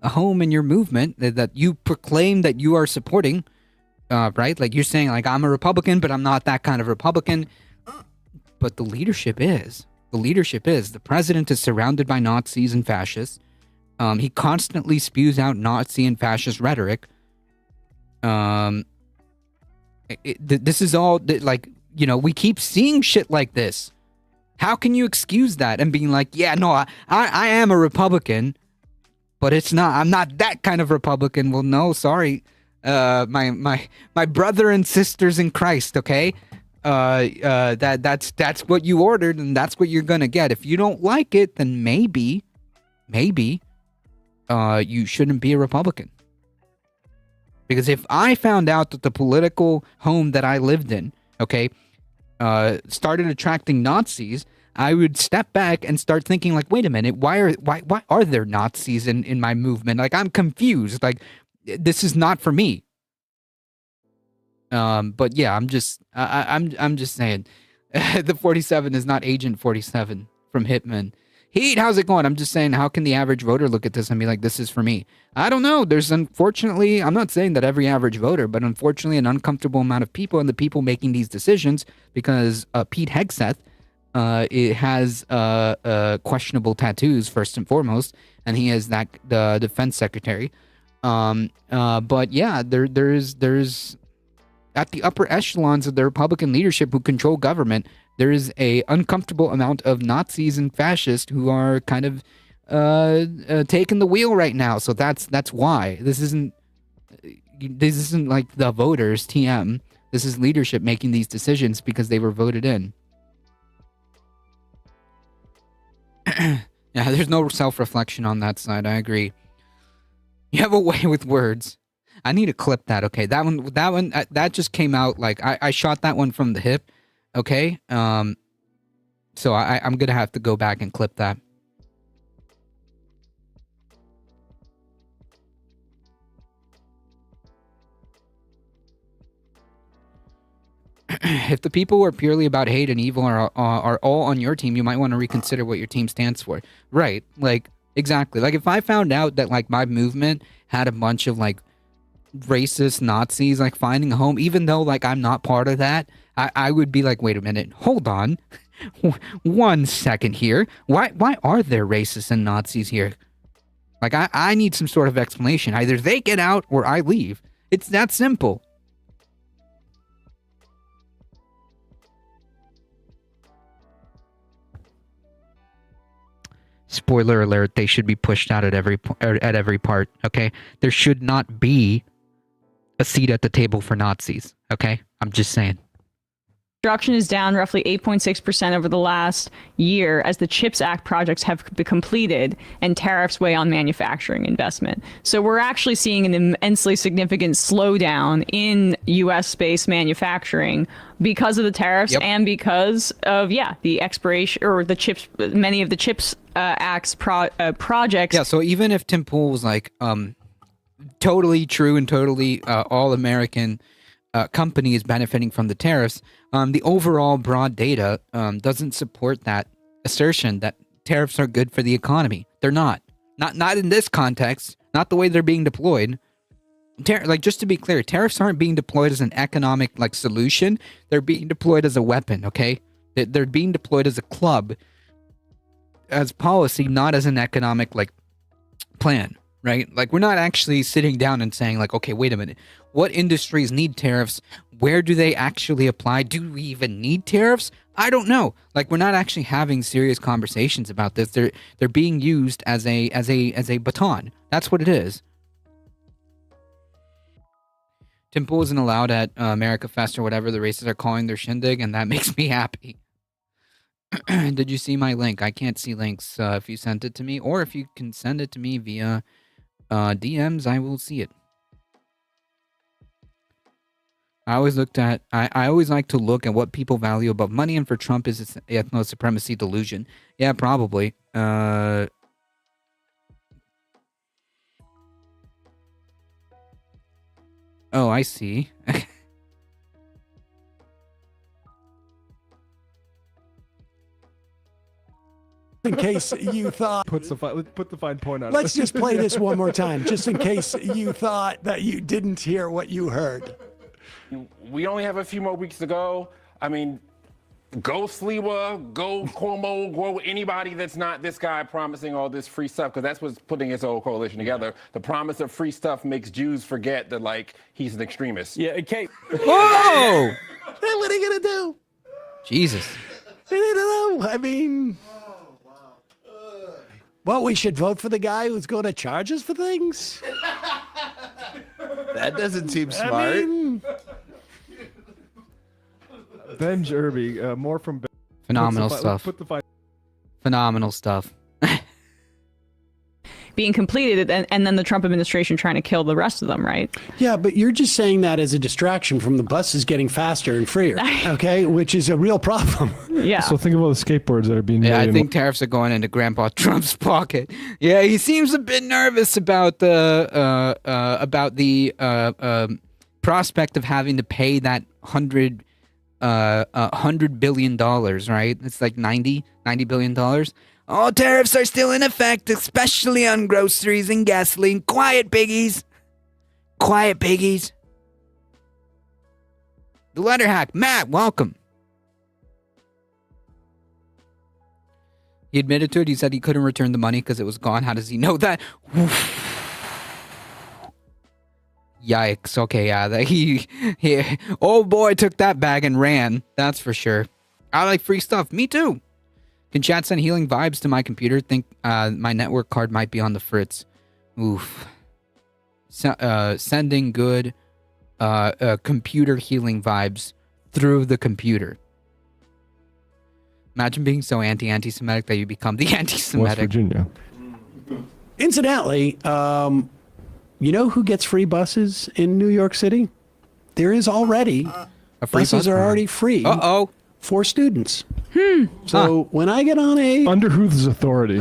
a home in your movement that you proclaim that you are supporting, right? Like you're saying, like, I'm a Republican, but I'm not that kind of Republican. But the leadership is. The leadership is. The president is surrounded by Nazis and fascists. He constantly spews out Nazi and fascist rhetoric. This is all, like, you know, we keep seeing shit like this. How can you excuse that and being like, yeah, no, I am a Republican, but it's not, I'm not that kind of Republican. Well, no, sorry. My brother and sisters in Christ, okay? That's what you ordered and that's what you're gonna get. If you don't like it, then maybe, you shouldn't be a Republican. Because if I found out that the political home that I lived in, okay, started attracting Nazis, I would step back and start thinking, like, wait a minute, why are there Nazis in my movement? Like, I'm confused. Like, this is not for me. But yeah, I'm just saying, the 47 is not Agent 47 from Hitman. Heat, how's it going? I'm just saying, how can the average voter look at this and be like, this is for me? I don't know. There's unfortunately, I'm not saying that every average voter, but unfortunately an uncomfortable amount of people, and the people making these decisions, because Pete Hegseth, it has questionable tattoos first and foremost, and he is the defense secretary. But yeah, there's at the upper echelons of the Republican leadership who control government, there is a uncomfortable amount of Nazis and fascists who are kind of taking the wheel right now. So that's why this isn't like the voters, TM. This is leadership making these decisions because they were voted in. Yeah, there's no self-reflection on that side. I agree. You have a way with words. I need to clip that. Okay, that one that just came out like I shot that one from the hip. Okay, so I'm gonna have to go back and clip that. If the people who are purely about hate and evil are all on your team, you might want to reconsider what your team stands for. Right, like, exactly. Like, if I found out that, like, my movement had a bunch of, like, racist Nazis, like, finding a home, even though, like, I'm not part of that, I would be like, wait a minute, hold on. 1 second here. Why are there racists and Nazis here? Like, I need some sort of explanation. Either they get out or I leave. It's that simple. Spoiler alert, they should be pushed out at every part, okay? There should not be a seat at the table for Nazis, okay? I'm just saying. Construction is down roughly 8.6% over the last year as the CHIPS Act projects have been completed and tariffs weigh on manufacturing investment. So we're actually seeing an immensely significant slowdown in U.S.-based manufacturing because of the tariffs. Yep. And because of, the expiration or the CHIPS, many of the CHIPS Act's projects. Yeah, so even if Tim Pool was like totally true and totally all-American company is benefiting from the tariffs, the overall broad data doesn't support that assertion that tariffs are good for the economy. They're not. Not in this context. Not the way they're being deployed. Like, just to be clear, tariffs aren't being deployed as an economic, like, solution. They're being deployed as a weapon, okay? They're being deployed as a club, as policy, not as an economic, like, plan, right? Like, we're not actually sitting down and saying, like, okay, wait a minute. What industries need tariffs? Where do they actually apply? Do we even need tariffs? I don't know. Like, we're not actually having serious conversations about this. They're being used as a baton. That's what it is. Tim Pool isn't allowed at America Fest or whatever the races are calling their shindig, and that makes me happy. Did you see my link? I can't see links if you sent it to me, or if you can send it to me via DMs, I will see it. I always like to look at what people value above money, and for Trump is its ethno supremacy delusion. Yeah, probably. Oh, I see. In case you thought, Put the fine point on let's it. just play this one more time, just in case you thought that you didn't hear what you heard. We only have a few more weeks to go. I mean, go Sliwa, go Cuomo, go anybody that's not this guy promising all this free stuff, because that's what's putting his whole coalition together. The promise of free stuff makes Jews forget that, like, he's an extremist. Yeah, okay. Whoa! What are you gonna do? Jesus. I don't know. I mean, well, we should vote for the guy who's going to charge us for things. That doesn't seem smart. I mean, Benj Irby, more from Ben. Phenomenal stuff. Phenomenal stuff. Being completed, and then the Trump administration trying to kill the rest of them, right? yeah, but you're just saying that as a distraction from the buses getting faster and freer, okay? Which is a real problem. Yeah. So think of all the skateboards that are being made. Yeah, I in- think tariffs are going into Grandpa Trump's pocket. Yeah, he seems a bit nervous about the prospect of having to pay that $100 billion, right? It's like $90 billion. All tariffs are still in effect, especially on groceries and gasoline. Quiet, piggies. Quiet, piggies. The letter hack, Matt, welcome. He admitted to it. He said he couldn't return the money because it was gone. How does he know that? Yikes. Okay, yeah. He old boy took that bag and ran. That's for sure. I like free stuff. Me too. Can chat send healing vibes to my computer? Think my network card might be on the fritz. Oof. Sending good computer healing vibes through the computer. Imagine being so anti-Semitic that you become the West anti-Semitic. Virginia. Incidentally, you know who gets free buses in New York City? There is already A free buses bus are ride. already free Uh-oh. for students. So when I get on a Under whose authority?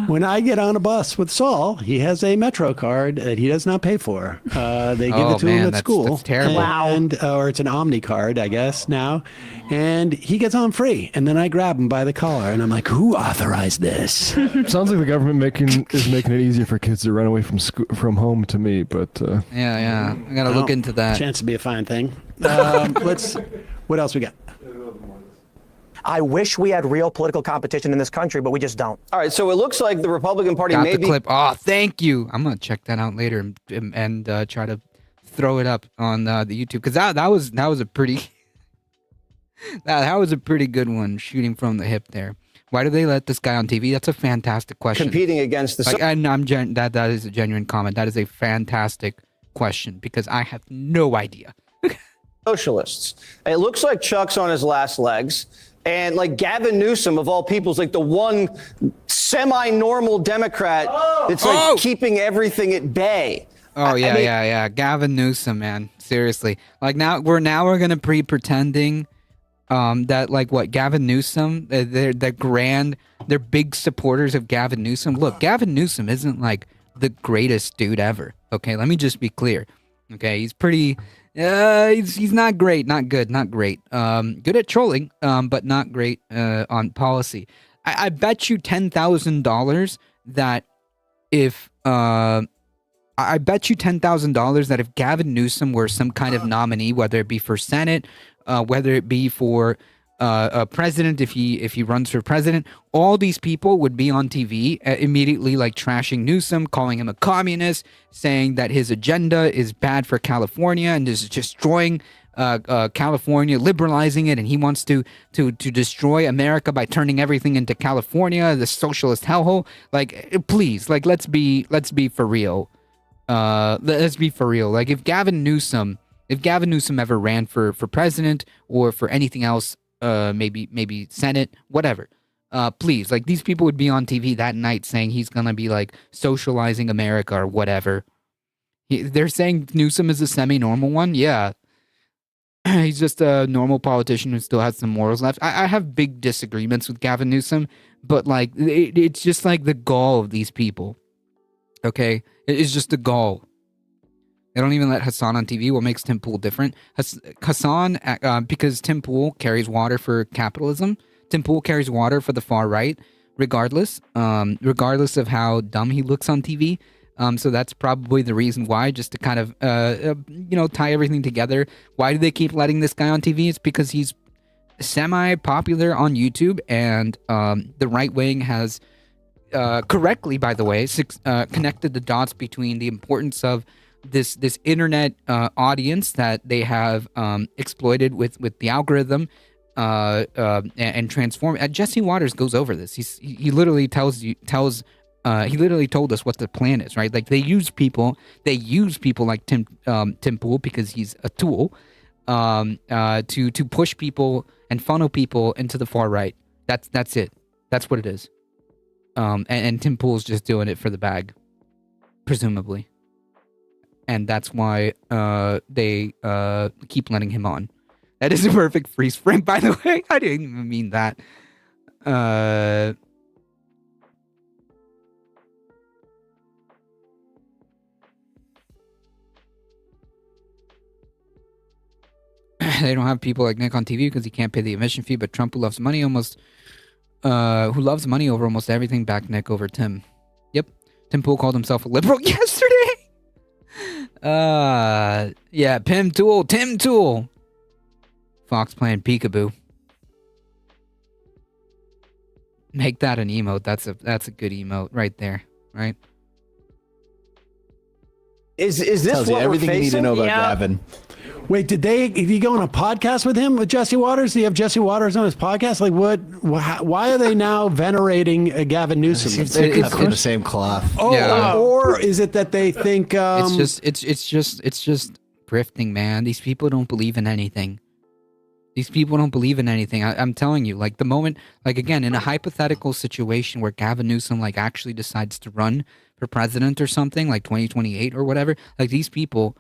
when I get on a bus with Saul, he has a Metro card that he does not pay for. They give Oh, it to man, him at that's school. that's terrible. And, or it's an Omni card, I guess now, and he gets on free. And then I grab him by the collar, and I'm like, "Who authorized this?" Sounds like the government is making it easier for kids to run away from home to me, but Yeah. I gotta look into that. Chance to be a fine thing. What else we got? I wish we had real political competition in this country, but we just don't. All right, so it looks like the Republican Party Got may the be clip. Oh, thank you. I'm gonna check that out later and try to throw it up on the YouTube, because that was a pretty that was a pretty good one, shooting from the hip there. Why do they let this guy on TV? That's a fantastic question. competing against the That is a genuine comment. That is a fantastic question, because I have no idea. socialists. It looks like Chuck's on his last legs. And like Gavin Newsom, of all people, is like the one semi-normal Democrat that's like keeping everything at bay. Oh yeah, I mean- yeah. Gavin Newsom, man. Seriously. Like now we're gonna pretending that like what Gavin Newsom, they're big supporters of Gavin Newsom. Look, Gavin Newsom isn't like the greatest dude ever. Okay, let me just be clear. Okay, he's pretty. He's not great, not good, not great. Good at trolling, but not great on policy. I bet you $10,000 that if I bet you $10,000 that if Gavin Newsom were some kind of nominee, whether it be for Senate, whether it be for a president, if he runs for president, all these people would be on TV immediately, like trashing Newsom, calling him a communist, saying that his agenda is bad for California and is destroying California, liberalizing it, and he wants to destroy America by turning everything into California, the socialist hellhole. Like, please, like, let's be for real. Let's be for real. Like, if Gavin Newsom ever ran for president or for anything else, maybe Senate, whatever. Please, like, these people would be on TV that night saying he's gonna be like socializing America or whatever. They're saying Newsom is a semi-normal one. Yeah, he's just a normal politician who still has some morals left. I have big disagreements with Gavin Newsom, but like it's just like the gall of these people. Okay, it is just the gall. They don't even let Hassan on TV. What makes Tim Pool different? Hassan, because Tim Pool carries water for capitalism. Tim Pool carries water for the far right, regardless of how dumb he looks on TV. So that's probably the reason why, just to kind of, tie everything together. Why do they keep letting this guy on TV? It's because he's semi-popular on YouTube, and the right wing has, correctly, by the way, connected the dots between the importance of this internet audience that they have exploited with the algorithm and transform. Jesse Waters goes over this. He literally he literally told us what the plan is, right? Like, they use people like Tim Pool, because he's a tool, to push people and funnel people into the far right. That's it. That's what it is. And Tim Pool's just doing it for the bag, presumably. And that's why they keep letting him on. That is a perfect freeze frame, by the way. I didn't even mean that. They don't have people like Nick on TV because he can't pay the admission fee, but Trump, who loves money over almost everything, backed Nick over Tim. Yep. Tim Pool called himself a liberal yesterday. Yeah, Tim Tool. Fox playing peekaboo. Make that an emote. That's a good emote right there, right? Is this Tells you what we're everything you need to facing? know about Yeah. Gavin. Wait, did he go on a podcast with him, with Jesse Waters? Do you have Jesse Waters on his podcast? Like, why are they now venerating Gavin Newsom? Seems to be cut from the same cloth. Oh, Yeah. or is it that they think It's just grifting, man. These people don't believe in anything. I'm telling you, like, the moment, like, again, in a hypothetical situation where Gavin Newsom, like, actually decides to run for president or something, like 2028 or whatever, like, these people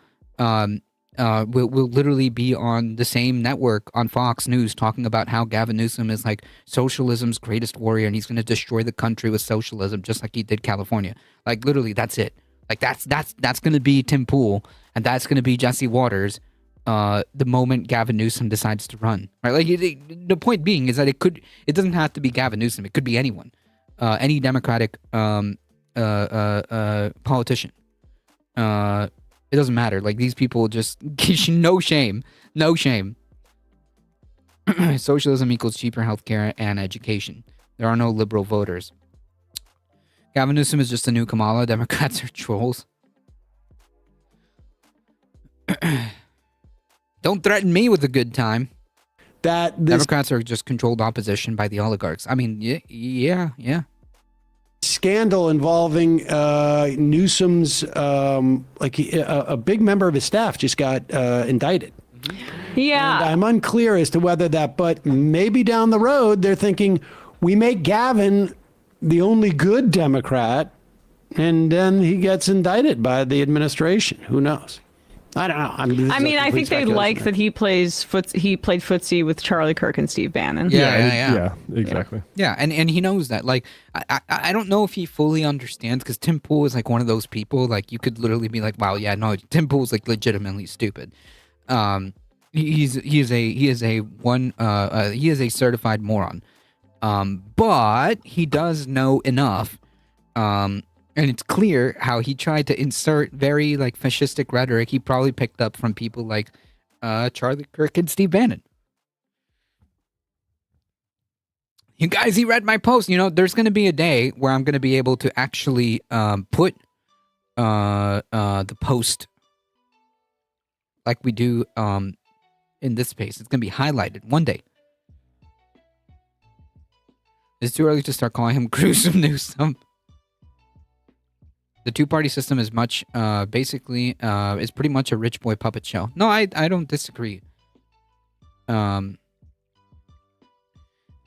will literally be on the same network on Fox News talking about how Gavin Newsom is like socialism's greatest warrior and he's going to destroy the country with socialism, just like he did California. Like, literally, that's it. Like, that's going to be Tim Pool, and that's going to be Jesse Waters the moment Gavin Newsom decides to run, right? Like, the point being is that it doesn't have to be Gavin Newsom. It could be anyone, any Democratic politician. It doesn't matter. Like, these people just no shame. Socialism equals cheaper healthcare and education. There are no liberal voters. Gavin Newsom is just a new Kamala. Democrats are trolls. Don't threaten me with a good time. that this Democrats are just controlled opposition by the oligarchs. I mean, yeah. scandal involving Newsom's, a big member of his staff just got indicted. Yeah. And I'm unclear as to whether that, but maybe down the road they're thinking we make Gavin the only good Democrat, and then he gets indicted by the administration. Who knows? I don't know. I mean, I think they like that he played footsie with Charlie Kirk and Steve Bannon. Yeah. Exactly. Yeah, and he knows that. Like, I don't know if he fully understands, because Tim Pool is like one of those people. Like, you could literally be like, wow, yeah, no, Tim Pool's like legitimately stupid. He is a certified moron. But he does know enough. And it's clear how he tried to insert very like fascistic rhetoric he probably picked up from people like Charlie Kirk and Steve Bannon. You guys, he read my post. You know, there's going to be a day where I'm going to be able to actually put the post like we do in this space. It's going to be highlighted one day. It's too early to start calling him gruesome Newsom. The two-party system is much, basically, is pretty much a rich boy puppet show. No, I don't disagree. I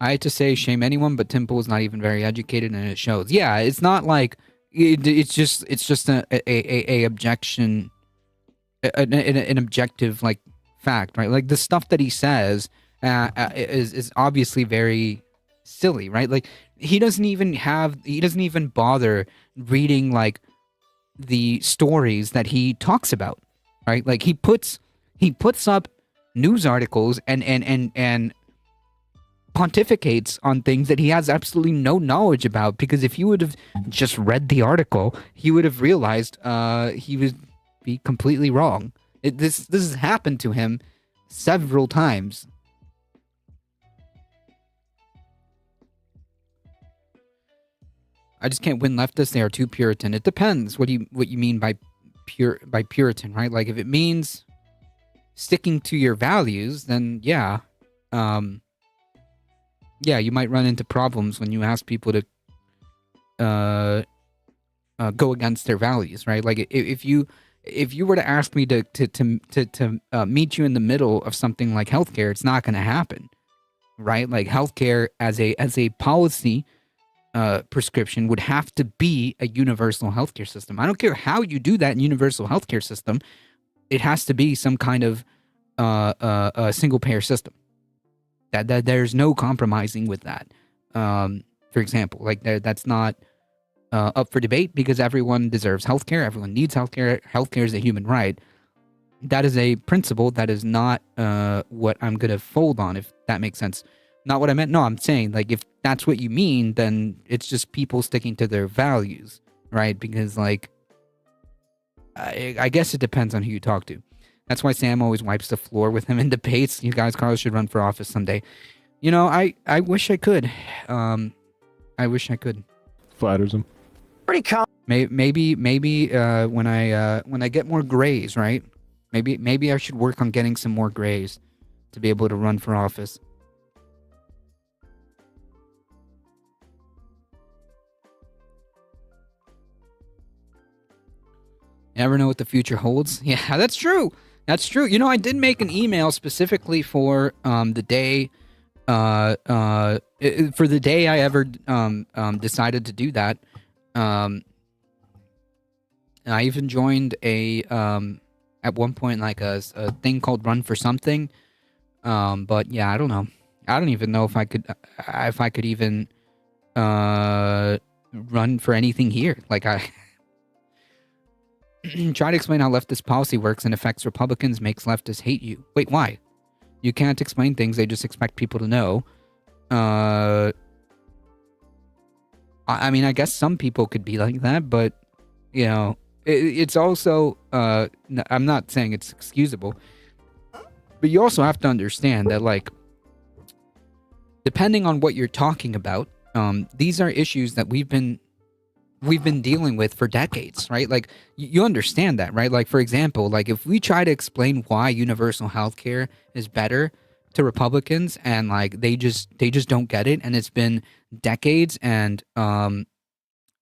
hate to say shame anyone, but Tim Pool is not even very educated, and it shows. Yeah, it's not like it's just a objection, an objective like fact, right? Like the stuff that he says is obviously very silly, right? Like he doesn't even bother reading like the stories that he talks about, right? Like he puts up news articles and pontificates on things that he has absolutely no knowledge about, because if you would have just read the article, he would have realized he would be completely wrong. This has happened to him several times. I just can't win leftists. They are too Puritan. It depends what you mean by Puritan, right? Like if it means sticking to your values, then yeah. Yeah, you might run into problems when you ask people to go against their values, right? Like if you were to ask me to meet you in the middle of something like healthcare, it's not going to happen, right? Like healthcare as a policy prescription would have to be a universal healthcare system. I don't care how you do that in universal healthcare system. It has to be some kind of a single payer system. That there's no compromising with that. For example, like that's not up for debate, because everyone deserves healthcare. Everyone needs healthcare. Healthcare is a human right. That is a principle. That is not what I'm gonna fold on, if that makes sense. Not what I meant. No, I'm saying like if that's what you mean, then it's just people sticking to their values, right? Because like I guess it depends on who you talk to. That's why Sam always wipes the floor with him in debates. You guys, Carlos should run for office someday. You know, I wish I could. I wish I could. Flatters him. Pretty calm. Maybe when I get more grays, right? Maybe I should work on getting some more grays to be able to run for office. Never know what the future holds. Yeah, that's true. That's true. You know, I did make an email specifically for the day I ever decided to do that. I even joined at one point like a thing called Run for Something. But yeah, I don't know. I don't even know if I could even run for anything here. Like I try to explain how leftist policy works and affects Republicans, makes leftists hate you. Wait, why? You can't explain things, they just expect people to know. I mean, I guess some people could be like that, but, you know, it's also, I'm not saying it's excusable, but you also have to understand that, like, depending on what you're talking about, these are issues that we've been dealing with for decades, right? Like you understand that, right? Like for example, like if we try to explain why universal healthcare is better to Republicans and like they just don't get it, and it's been decades and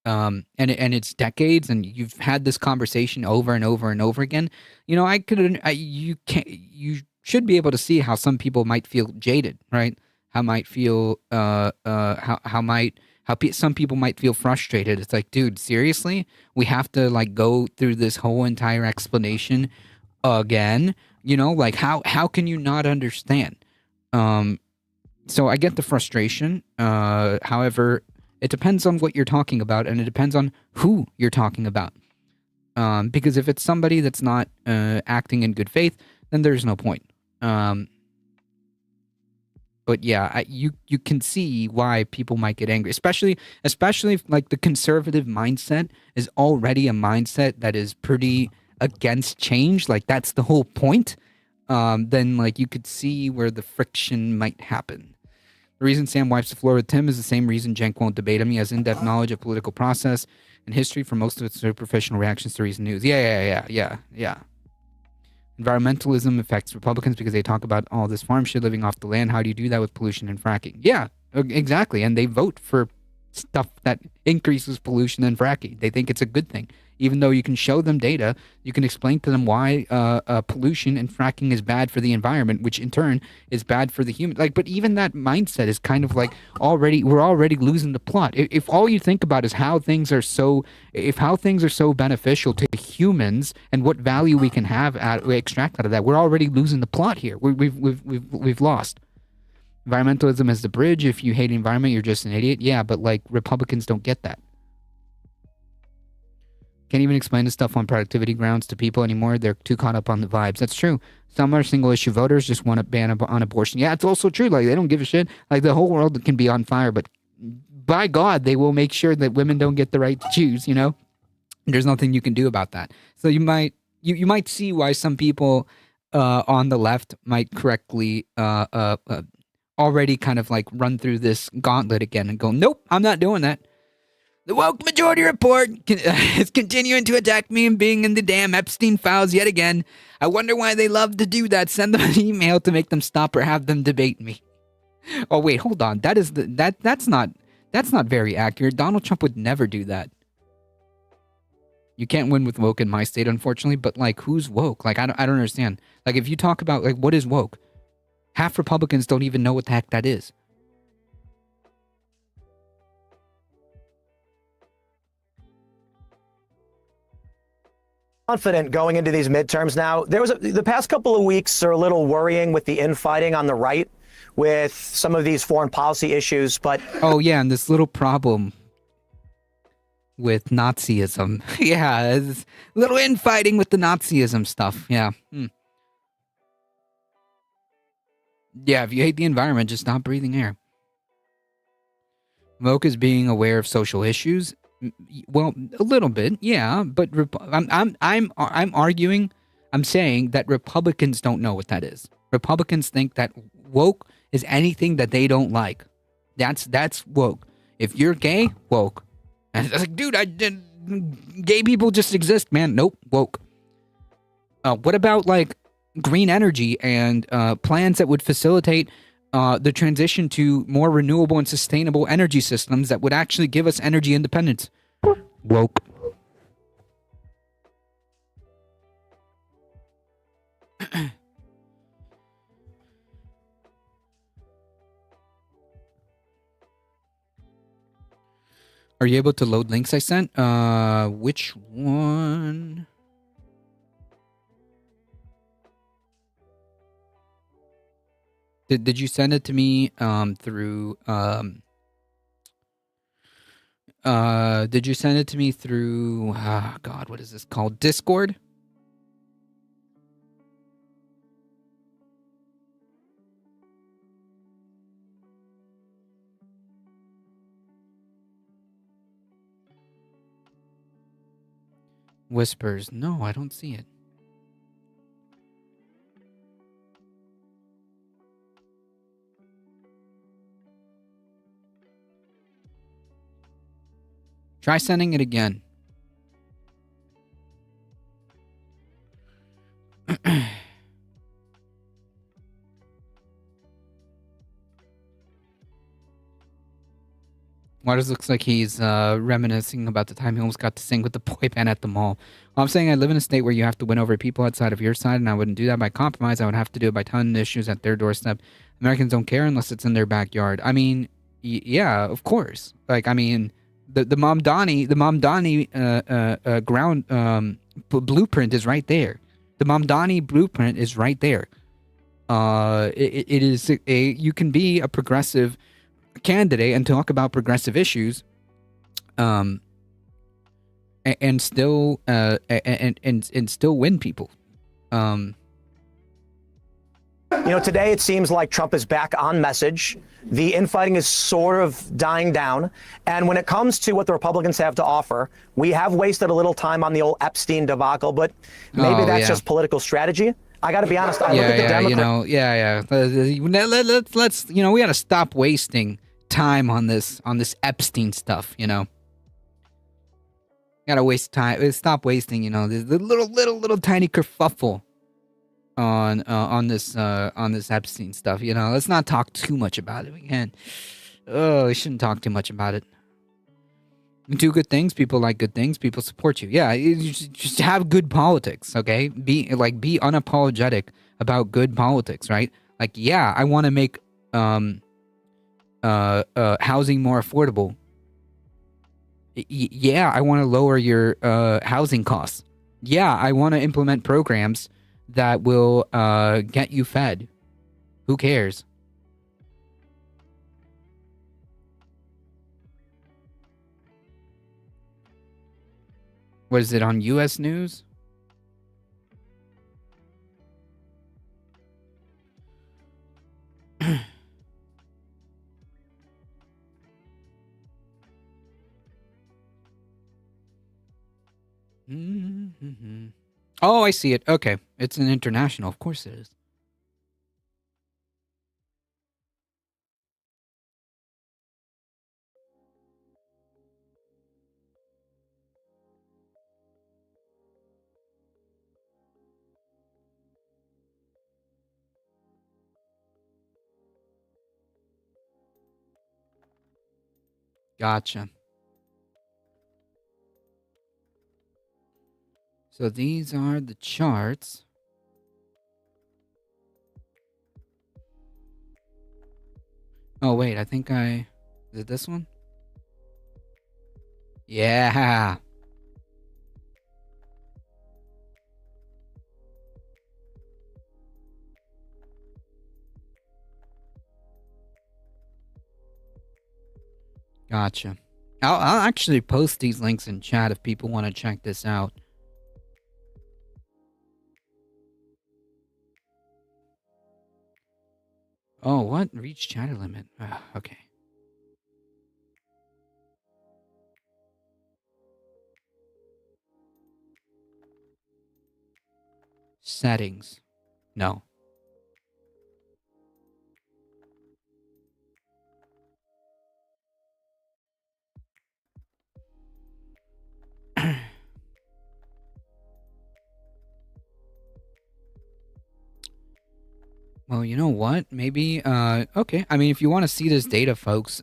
it's decades, and you've had this conversation over and over and over again. You know, you should be able to see how some people might feel jaded, right? How some people might feel frustrated. It's like, dude, seriously? We have to like go through this whole entire explanation again? You know, like how can you not understand? So I get the frustration. However, it depends on what you're talking about, and it depends on who you're talking about. Because if it's somebody that's not acting in good faith, then there's no point. But yeah, you can see why people might get angry, especially if, like, the conservative mindset is already a mindset that is pretty against change. Like that's the whole point. Then like you could see where the friction might happen. The reason Sam wipes the floor with Tim is the same reason Cenk won't debate him. He has in-depth knowledge of political process and history for most of its superficial reactions to recent news. Yeah. Environmentalism affects Republicans because they talk about all this farm shit living off the land. How do you do that with pollution and fracking? Yeah, exactly. And they vote for stuff that increases pollution and fracking. They think it's a good thing. Even though you can show them data, you can explain to them why pollution and fracking is bad for the environment, which in turn is bad for the human. Like, but even that mindset is kind of like we're already losing the plot. If all you think about is how things are so beneficial to humans and what value we can extract out of that, we're already losing the plot here. We've lost. Environmentalism is the bridge. If you hate the environment, you're just an idiot. Yeah, but like Republicans don't get that. Can't even explain the stuff on productivity grounds to people anymore. They're too caught up on the vibes. That's true. Some are single issue voters, just want to ban on abortion. Yeah, it's also true. Like, they don't give a shit. Like, the whole world can be on fire, but by God, they will make sure that women don't get the right to choose, you know? There's nothing you can do about that. So you might see why some people on the left might correctly already kind of like run through this gauntlet again and go, nope, I'm not doing that. The woke majority report is continuing to attack me and being in the damn Epstein files yet again. I wonder why they love to do that. Send them an email to make them stop or have them debate me. Oh wait, hold on. That's not very accurate. Donald Trump would never do that. You can't win with woke in my state, unfortunately. But like, who's woke? Like, I don't understand. Like, if you talk about like what is woke, half Republicans don't even know what the heck that is. Confident going into these midterms now. The past couple of weeks are a little worrying with the infighting on the right with some of these foreign policy issues, but oh yeah, and this little problem with Nazism. Yeah, this little infighting with the Nazism stuff. Yeah. Yeah, if you hate the environment, just stop breathing air. Woke is being aware of social issues. Well, a little bit, yeah, but I'm arguing, I'm saying that Republicans don't know what that is. Republicans think that woke is anything that they don't like. That's woke. If you're gay, woke. And it's like, dude, gay people just exist, man. Nope, woke. What about like green energy and plans that would facilitate the transition to more renewable and sustainable energy systems that would actually give us energy independence? Woke. Are you able to load links I sent? Which one? Did you send it to me through did you send it to me through God, what is this called? Discord? Whispers. No, I don't see it. Try sending it again. Waters looks like he's reminiscing about the time he almost got to sing with the boy band at the mall. Well, I'm saying I live in a state where you have to win over people outside of your side, and I wouldn't do that by compromise. I would have to do it by ton of issues at their doorstep. Americans don't care unless it's in their backyard. I mean, yeah, of course. Like, I mean, the Mamdani ground blueprint is right there. The Mamdani blueprint is right there. It is you can be a progressive candidate and talk about progressive issues, and still still win people. Today it seems like Trump is back on message. The infighting is sort of dying down. And when it comes to what the Republicans have to offer, we have wasted a little time on the old Epstein debacle, but maybe that's just political strategy. I got to be honest. I look at the Democrats. Let's we got to stop wasting time on this Epstein stuff. Gotta waste time. Stop wasting. The little tiny kerfuffle on this Epstein stuff. You know, let's not talk too much about it. We can't. Oh, we shouldn't talk too much about it. You do good things. People like good things. People support you. Yeah, you just have good politics. Okay, be unapologetic about good politics. Right? Like, yeah, I want to make housing more affordable. Yeah, I want to lower your housing costs. Yeah, I want to implement programs that will get you fed. Who cares? What is it on U.S. News? Oh, I see it. Okay. It's an international. Of course it is. Gotcha. So these are the charts. Oh, wait. I think I... Is it this one? Yeah. Gotcha. I'll actually post these links in chat if people want to check this out. Oh, what? Reach chatter limit. Okay. Settings. No. Well, you know what? Maybe, okay. I mean, if you want to see this data, folks,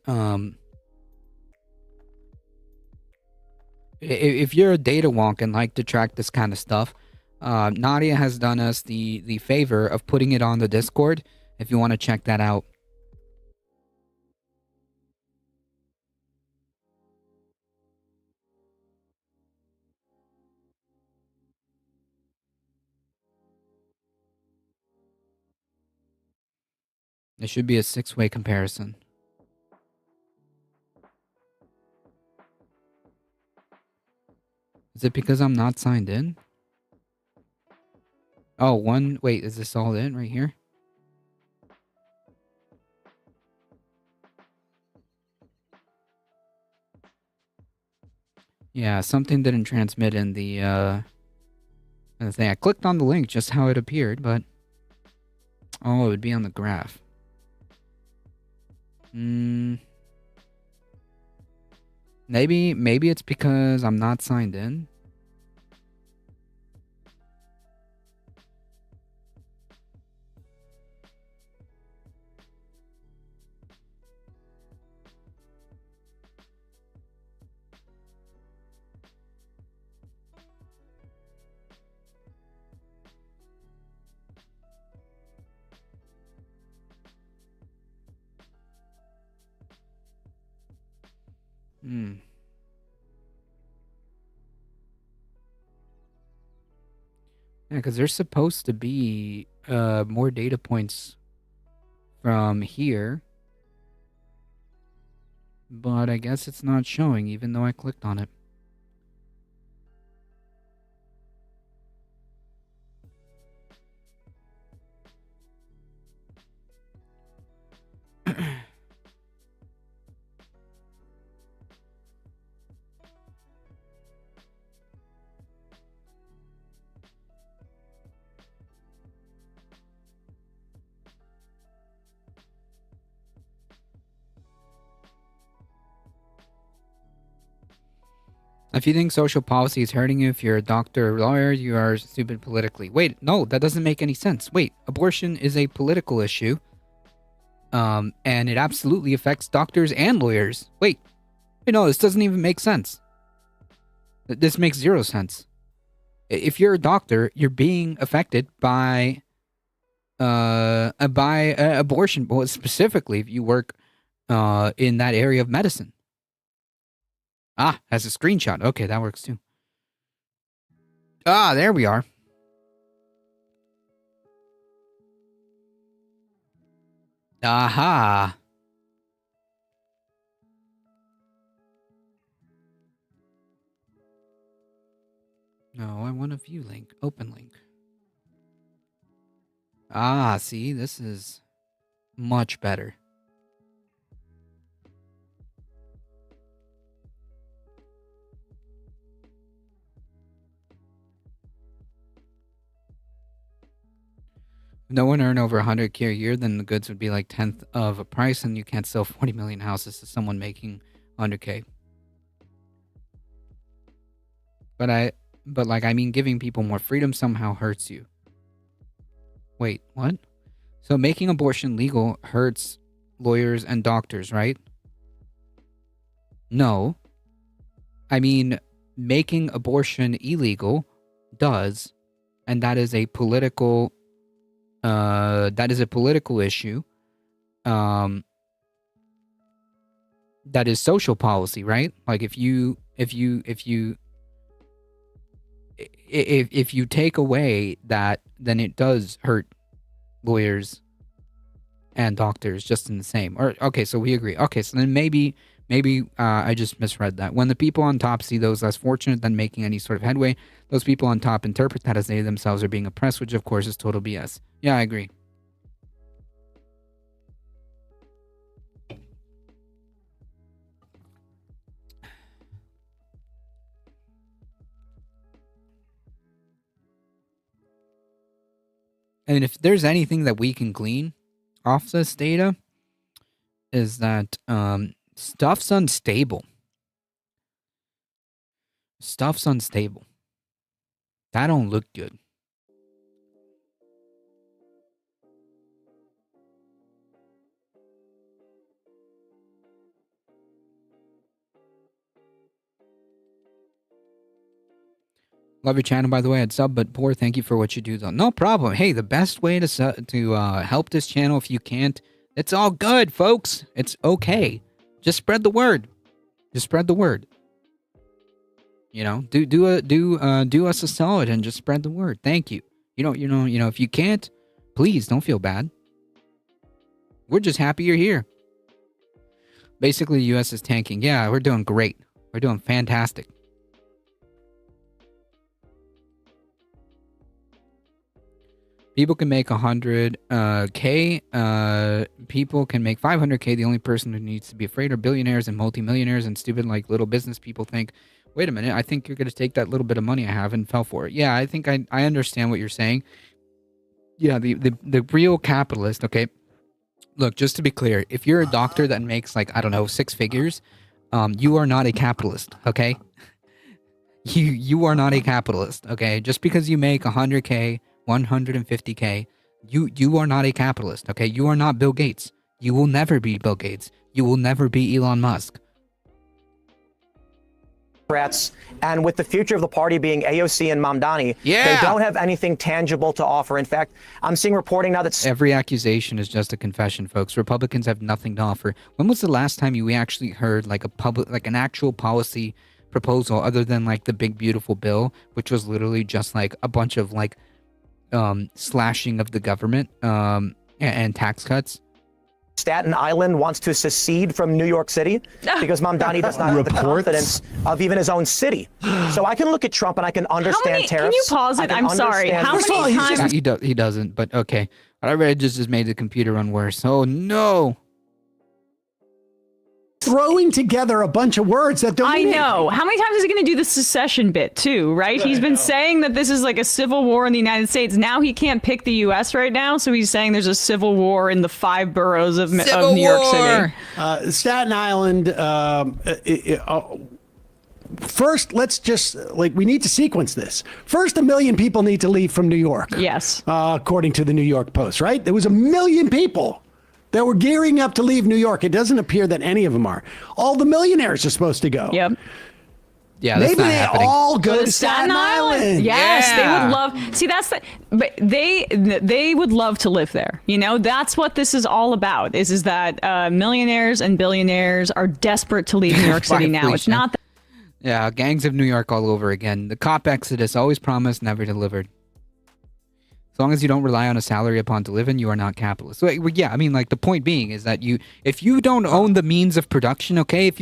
if you're a data wonk and like to track this kind of stuff, Nadia has done us the favor of putting it on the Discord if you want to check that out. It should be a 6-way comparison. Is it because I'm not signed in? Oh, wait, is this all in right here? Yeah, something didn't transmit in the thing. I clicked on the link just how it appeared, but... Oh, it would be on the graph. Maybe it's because I'm not signed in. Yeah, because there's supposed to be more data points from here. But I guess it's not showing, even though I clicked on it. If you think social policy is hurting you, if you're a doctor or lawyer, you are stupid politically. Wait, no, that doesn't make any sense. Wait, abortion is a political issue. And it absolutely affects doctors and lawyers. Wait, no, this doesn't even make sense. This makes zero sense. If you're a doctor, you're being affected by abortion. Well, specifically, if you work in that area of medicine. Ah, has a screenshot. Okay, that works too. Ah, there we are. Aha. No, I want a view link. Open link. Ah, see, this is much better. If no one earned over 100K a year, then the goods would be like 10th of a price, and you can't sell 40 million houses to someone making 100K. But I mean, giving people more freedom somehow hurts you. Wait, what? So making abortion legal hurts lawyers and doctors, right? No. I mean, making abortion illegal does, and that is a political issue. That is social policy, right? Like if you take away that, then it does hurt lawyers and doctors just in the same. Or okay, so we agree. Okay, so then maybe I just misread that. When the people on top see those less fortunate than making any sort of headway, those people on top interpret that as they themselves are being oppressed, which of course is total BS. Yeah, I agree. And if there's anything that we can glean off this data, is that stuff's unstable. Stuff's unstable. That don't look good. Love your channel, by the way. I'd sub, but poor. Thank you for what you do, though. No problem. Hey, the best way to help this channel, if you can't, it's all good, folks. It's okay. Just spread the word. Just spread the word. You know, do us a solid and just spread the word. Thank you. You know, if you can't, please don't feel bad. We're just happy you're here. Basically, the U.S. is tanking. Yeah, we're doing great. We're doing fantastic. People can make 100K. People can make 500K. The only person who needs to be afraid are billionaires and multimillionaires and stupid like little business people think, wait a minute, I think you're going to take that little bit of money I have and fell for it. Yeah, I think I understand what you're saying. Yeah, the real capitalist, okay? Look, just to be clear, if you're a doctor that makes like, I don't know, 6 figures, you are not a capitalist, okay? You are not a capitalist, okay? Just because you make 100K, 150K, you are not a capitalist, okay? You are not Bill Gates. You will never be Bill Gates. You will never be Elon Musk. And with the future of the party being AOC and Mamdani, they don't have anything tangible to offer. In fact, I'm seeing reporting now that every accusation is just a confession, folks. Republicans have nothing to offer. When was the last time you actually heard like an actual policy proposal other than like the big beautiful bill, which was literally just like a bunch of like slashing of the government and tax cuts? Staten Island wants to secede from New York City because Mamdani does not have the confidence of even his own city. So I can look at Trump and I can understand tariffs. Can you pause it? I'm sorry. How many times? He doesn't, but okay. I read just made the computer run worse. Oh no. Throwing together a bunch of words that don't. I know. How many times is he going to do the secession bit too? Right? He's been saying that this is like a civil war in the United States. Now he can't pick the U.S. right now, so he's saying there's a civil war in the 5 boroughs of New York City. Staten Island. first, let's just we need to sequence this. First, 1 million people need to leave from New York. Yes. According to the New York Post, right? There was 1 million people that were gearing up to leave New York. It doesn't appear that any of them are. All the millionaires are supposed to go. Yep. Yeah, that's Maybe not they happening. all go to Staten Island. Yes, Yeah. they would love. See, that's the. But they would love to live there. You know, that's what this is all about. Is that millionaires and billionaires are desperate to leave New York City now. It's Felicia. not. Yeah, gangs of New York all over again. The cop exodus, always promised, never delivered. As long as you don't rely on a salary upon to live in, you are not capitalist. So, yeah, I mean, like the point being is that if you don't own the means of production, okay, if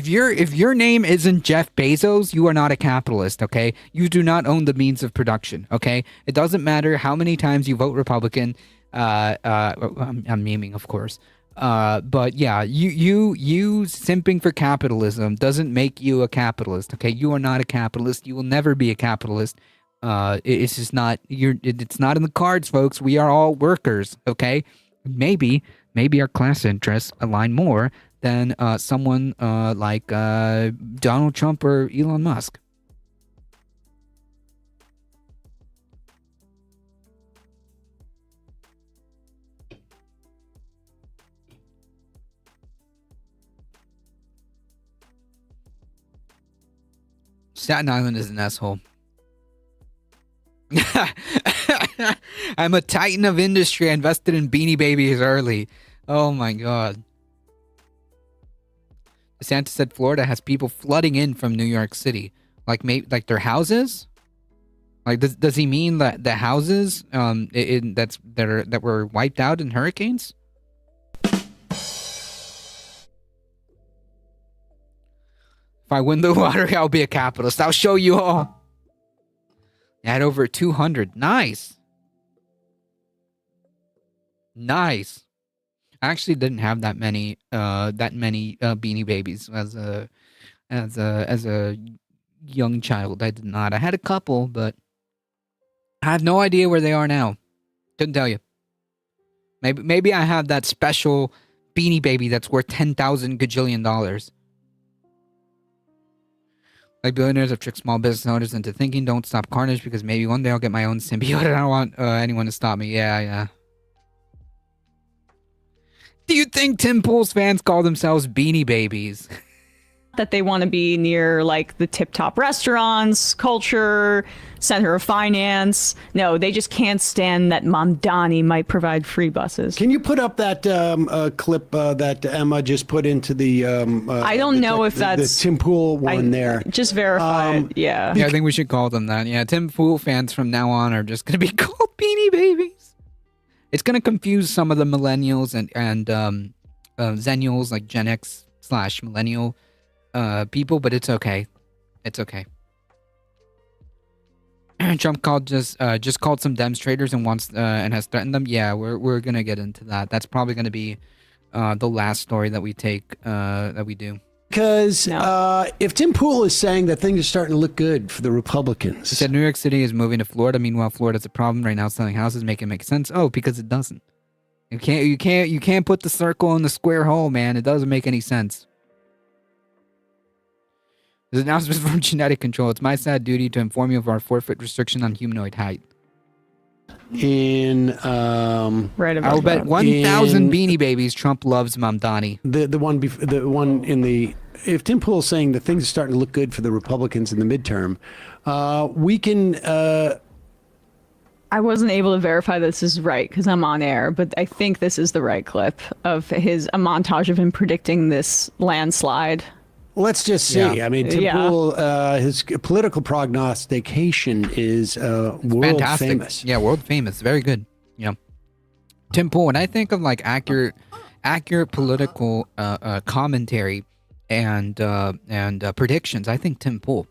your name isn't Jeff Bezos, you are not a capitalist, okay? You do not own the means of production, okay? It doesn't matter how many times you vote Republican. I'm memeing, of course. But yeah, you simping for capitalism doesn't make you a capitalist, okay? You are not a capitalist. You will never be a capitalist. It's just not it's not in the cards, folks. We are all workers, okay? Maybe our class interests align more than someone like Donald Trump or Elon Musk. Staten Island is an asshole. I'm a titan of industry. I invested in Beanie Babies early. Oh my god. DeSantis said Florida has people flooding in from New York City. Like their houses? Like does he mean that the houses that were wiped out in hurricanes? If I win the lottery, I'll be a capitalist. I'll show you all. I had over 200. Nice. Nice. I actually didn't have that many Beanie Babies as a young child. I did not. I had a couple, but I have no idea where they are now. Couldn't tell you. Maybe I have that special Beanie Baby that's worth $10,000 gajillion. Like billionaires have tricked small business owners into thinking don't stop carnage because maybe one day I'll get my own symbiote. I don't want anyone to stop me. Yeah. Do you think Tim Pool's fans call themselves Beanie Babies? That they want to be near like the tip-top restaurants, culture, center of finance. No, they just can't stand that Mamdani might provide free buses. Can you put up that clip that Emma just put into the? I don't know if that's the Tim Pool one there. Just verify it. Yeah. Yeah, I think we should call them that. Yeah, Tim Pool fans from now on are just going to be called Beanie Babies. It's going to confuse some of the millennials and Zennials, like Gen X / millennial people, but it's okay. It's okay. Trump just called some demonstrators and wants and has threatened them. Yeah, we're gonna get into that. That's probably gonna be the last story that we take that we do. Because if Tim Pool is saying that things are starting to look good for the Republicans, He said New York City is moving to Florida. Meanwhile, Florida's a problem right now. Selling houses make it make sense. Oh, because it doesn't. You can't put the circle in the square hole, man. It doesn't make any sense. This announcement from Genetic Control. It's my sad duty to inform you of our 4-foot restriction on humanoid height. in Right about I'll bet that. in- 1,000 Beanie Babies Trump loves Mamdani. the one in the, if Tim Pool is saying that things are starting to look good for the Republicans in the midterm, we can. I wasn't able to verify this is right because I'm on air, but I think this is the right clip of a montage of him predicting this landslide. Let's just see. Yeah. I mean, Tim Yeah. Pool, his political prognostication is world Fantastic. famous. Yeah, world famous. Very good. You know, Tim Pool. When I think of like accurate political commentary and predictions, I think Tim Pool.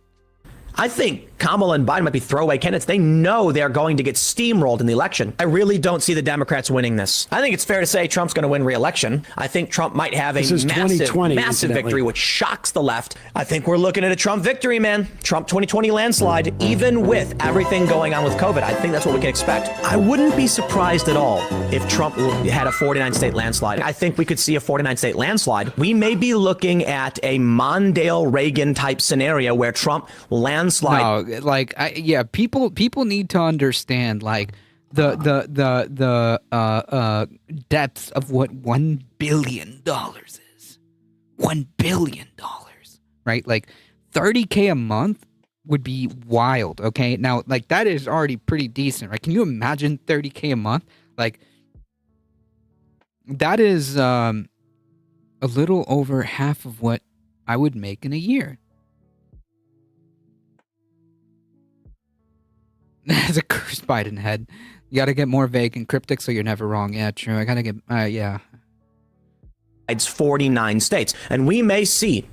I think Kamala and Biden might be throwaway candidates. They know they're going to get steamrolled in the election. I really don't see the Democrats winning this. I think it's fair to say Trump's going to win re-election. I think Trump might have a This is massive 2020, victory, incidentally. which shocks the left. I think we're looking at a Trump victory, man. Trump 2020 landslide, even with everything going on with COVID. I think that's what we can expect. I wouldn't be surprised at all if Trump had a 49-state landslide. I think we could see a 49-state landslide. We may be looking at a Mondale Reagan type scenario where Trump landslide. No, like people need to understand like the depths of what $1 billion is. $1 billion, right? Like $30K a month would be wild. Okay, now like that is already pretty decent, right? Can you imagine $30K a month? Like that is a little over half of what I would make in a year. As a cursed Biden head. You gotta get more vague and cryptic so you're never wrong. Yeah, true. I gotta get, yeah. It's 49 states, and we may see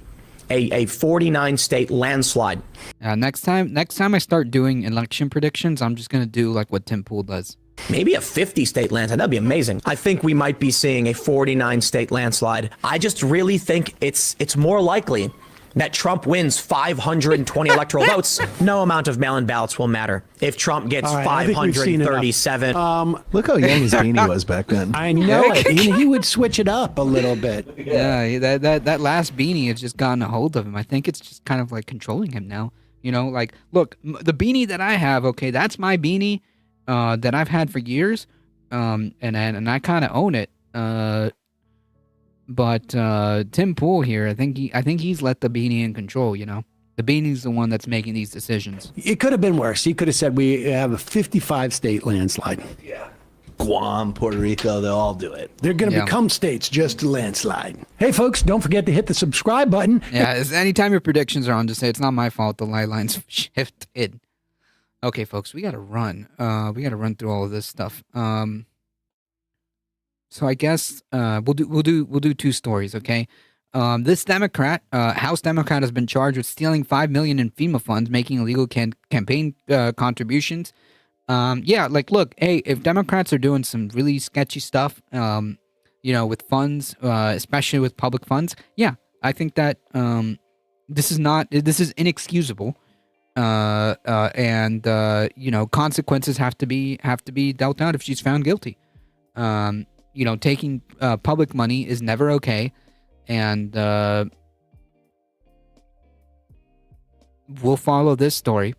a 49 state landslide. Next time I start doing election predictions, I'm just gonna do like what Tim Pool does. Maybe a 50 state landslide. That'd be amazing. I think we might be seeing a 49 state landslide. I just really think it's more likely that Trump wins 520 electoral votes. No amount of mail-in ballots will matter. If Trump gets All right, I think we've seen enough. 537. Look how young his beanie was back then. I know it. He would switch it up a little bit. Yeah, that last beanie has just gotten a hold of him. I think it's just kind of like controlling him now. You know, like, look, the beanie that I have, okay, that's my beanie that I've had for years, and I kind of own it. But Tim Pool here, I think he's let the beanie in control. You know, the beanie's the one that's making these decisions. It could have been worse. He could have said we have a 55 state landslide. Guam, Puerto Rico, they'll all do it. They're going to Yeah. become states just to landslide. Hey, folks, don't forget to hit the subscribe button. Yeah, anytime your predictions are on, just say it's not my fault. The lie lines shifted. Okay, folks, we gotta run. We gotta run through all of this stuff. So I guess we'll do two stories, okay? This Democrat, House Democrat, has been charged with stealing $5 million in FEMA funds, making illegal campaign contributions. Yeah, like, look, hey, if Democrats are doing some really sketchy stuff, you know, with funds, especially with public funds, yeah, I think that this is inexcusable. And you know, consequences have to be dealt out if she's found guilty. You know, taking public money is never okay, and we'll follow this story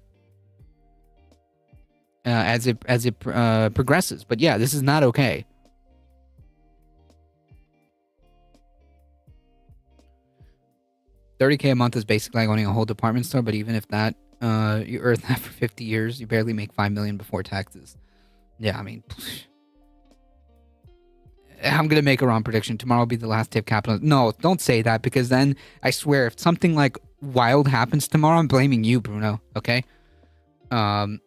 as it progresses. But yeah, this is not okay. $30K a month is basically like owning a whole department store. But even if that you earn that for 50 years, you barely make $5 million before taxes. Yeah, I mean. I'm going to make a wrong prediction. Tomorrow will be the last day of capitalism. No, don't say that, because then I swear if something like wild happens tomorrow, I'm blaming you, Bruno. Okay? The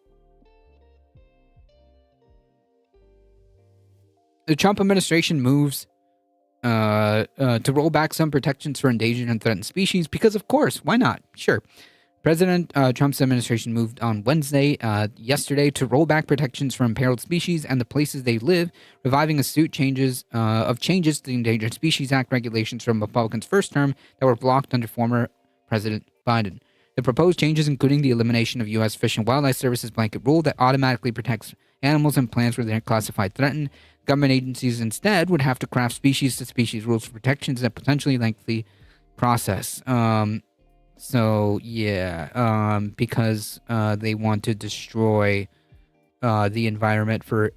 Trump administration moves to roll back some protections for endangered and threatened species because, of course, why not? Sure. President Trump's administration moved on Wednesday, yesterday, to roll back protections for imperiled species and the places they live, reviving a suit of changes to the Endangered Species Act regulations from Republicans' first term that were blocked under former President Biden. The proposed changes, including the elimination of U.S. Fish and Wildlife Service's blanket rule that automatically protects animals and plants where they're classified threatened, government agencies instead would have to craft species-to-species rules for protections that potentially lengthy process. So yeah, because they want to destroy the environment for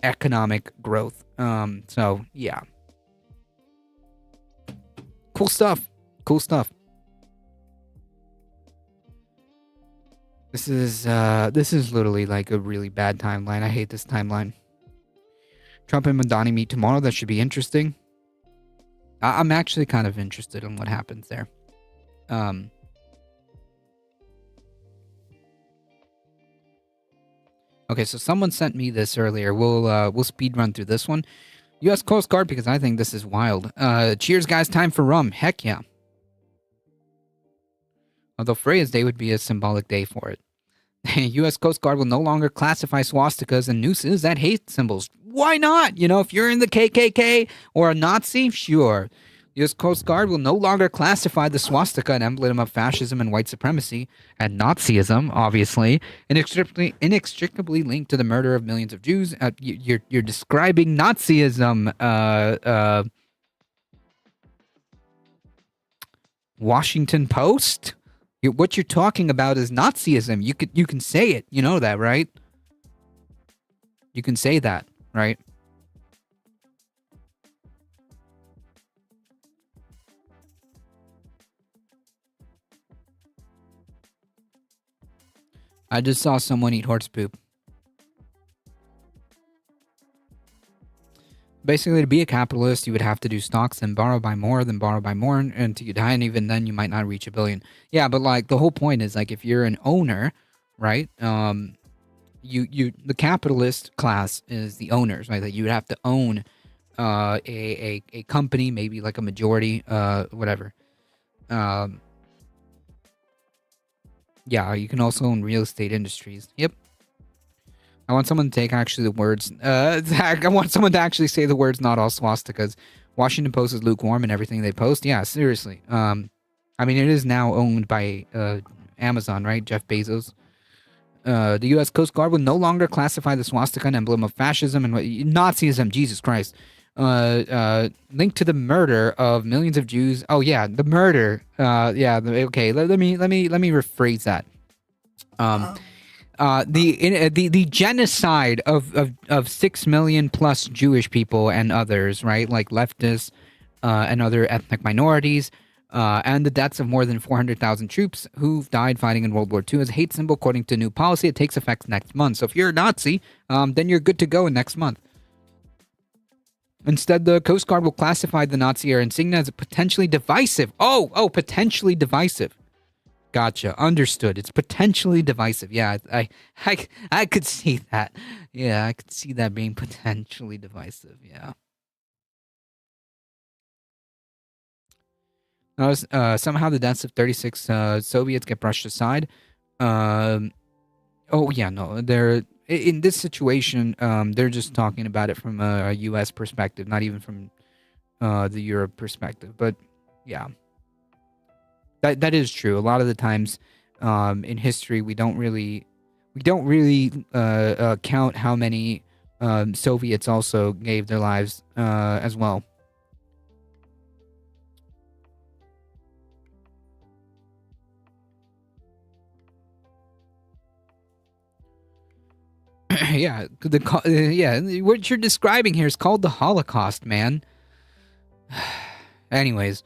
economic growth. So yeah, cool stuff. Cool stuff. This is literally like a really bad timeline. I hate this timeline. Trump and Madani meet tomorrow. That should be interesting. I'm actually kind of interested in what happens there. Okay, so someone sent me this earlier. We'll speed run through this one. U.S. Coast Guard, because I think this is wild. Cheers, guys! Time for rum. Heck yeah. Although Freya's Day would be a symbolic day for it. U.S. Coast Guard will no longer classify swastikas and nooses as hate symbols. Why not? You know, if you're in the KKK or a Nazi, sure. U.S. Coast Guard will no longer classify the swastika, an emblem of fascism and white supremacy, and Nazism, obviously, inextricably linked to the murder of millions of Jews. You're describing Nazism. Washington Post? What you're talking about is Nazism. You can say it. You know that, right? You can say that, right? I just saw someone eat horse poop. Basically, to be a capitalist, you would have to do stocks, then borrow by more, until you die, and even then, you might not reach $1 billion. Yeah, but like the whole point is like if you're an owner, right? The capitalist class is the owners, right? That you would have to own a company, maybe like a majority, whatever. Yeah, you can also own real estate industries. Yep. I want someone to take actually the words. Zach, I want someone to actually say the words "not all swastikas." Washington Post is lukewarm in everything they post. Yeah, seriously. I mean, it is now owned by Amazon, right? Jeff Bezos. The U.S. Coast Guard will no longer classify the swastika an emblem of fascism and Nazism. Jesus Christ. Linked to the murder of millions of Jews. Oh yeah, the murder. Okay. Let me rephrase that. The genocide of 6 million plus Jewish people and others, right? Like leftists and other ethnic minorities, and the deaths of more than 400,000 troops who've died fighting in World War II as a hate symbol, according to new policy. It takes effect next month. So if you're a Nazi, then you're good to go next month. Instead, the Coast Guard will classify the Nazi air insignia as potentially divisive. Oh, potentially divisive. Gotcha. Understood. It's potentially divisive. Yeah, I could see that. Yeah, I could see that being potentially divisive. Yeah. Somehow the deaths of 36 Soviets get brushed aside. Oh yeah, no, they're in this situation. They're just talking about it from a U.S. perspective, not even from the Europe perspective. But yeah. That is true. A lot of the times, in history, we don't really count how many Soviets also gave their lives as well. Yeah, what you're describing here is called the Holocaust, man. Anyways.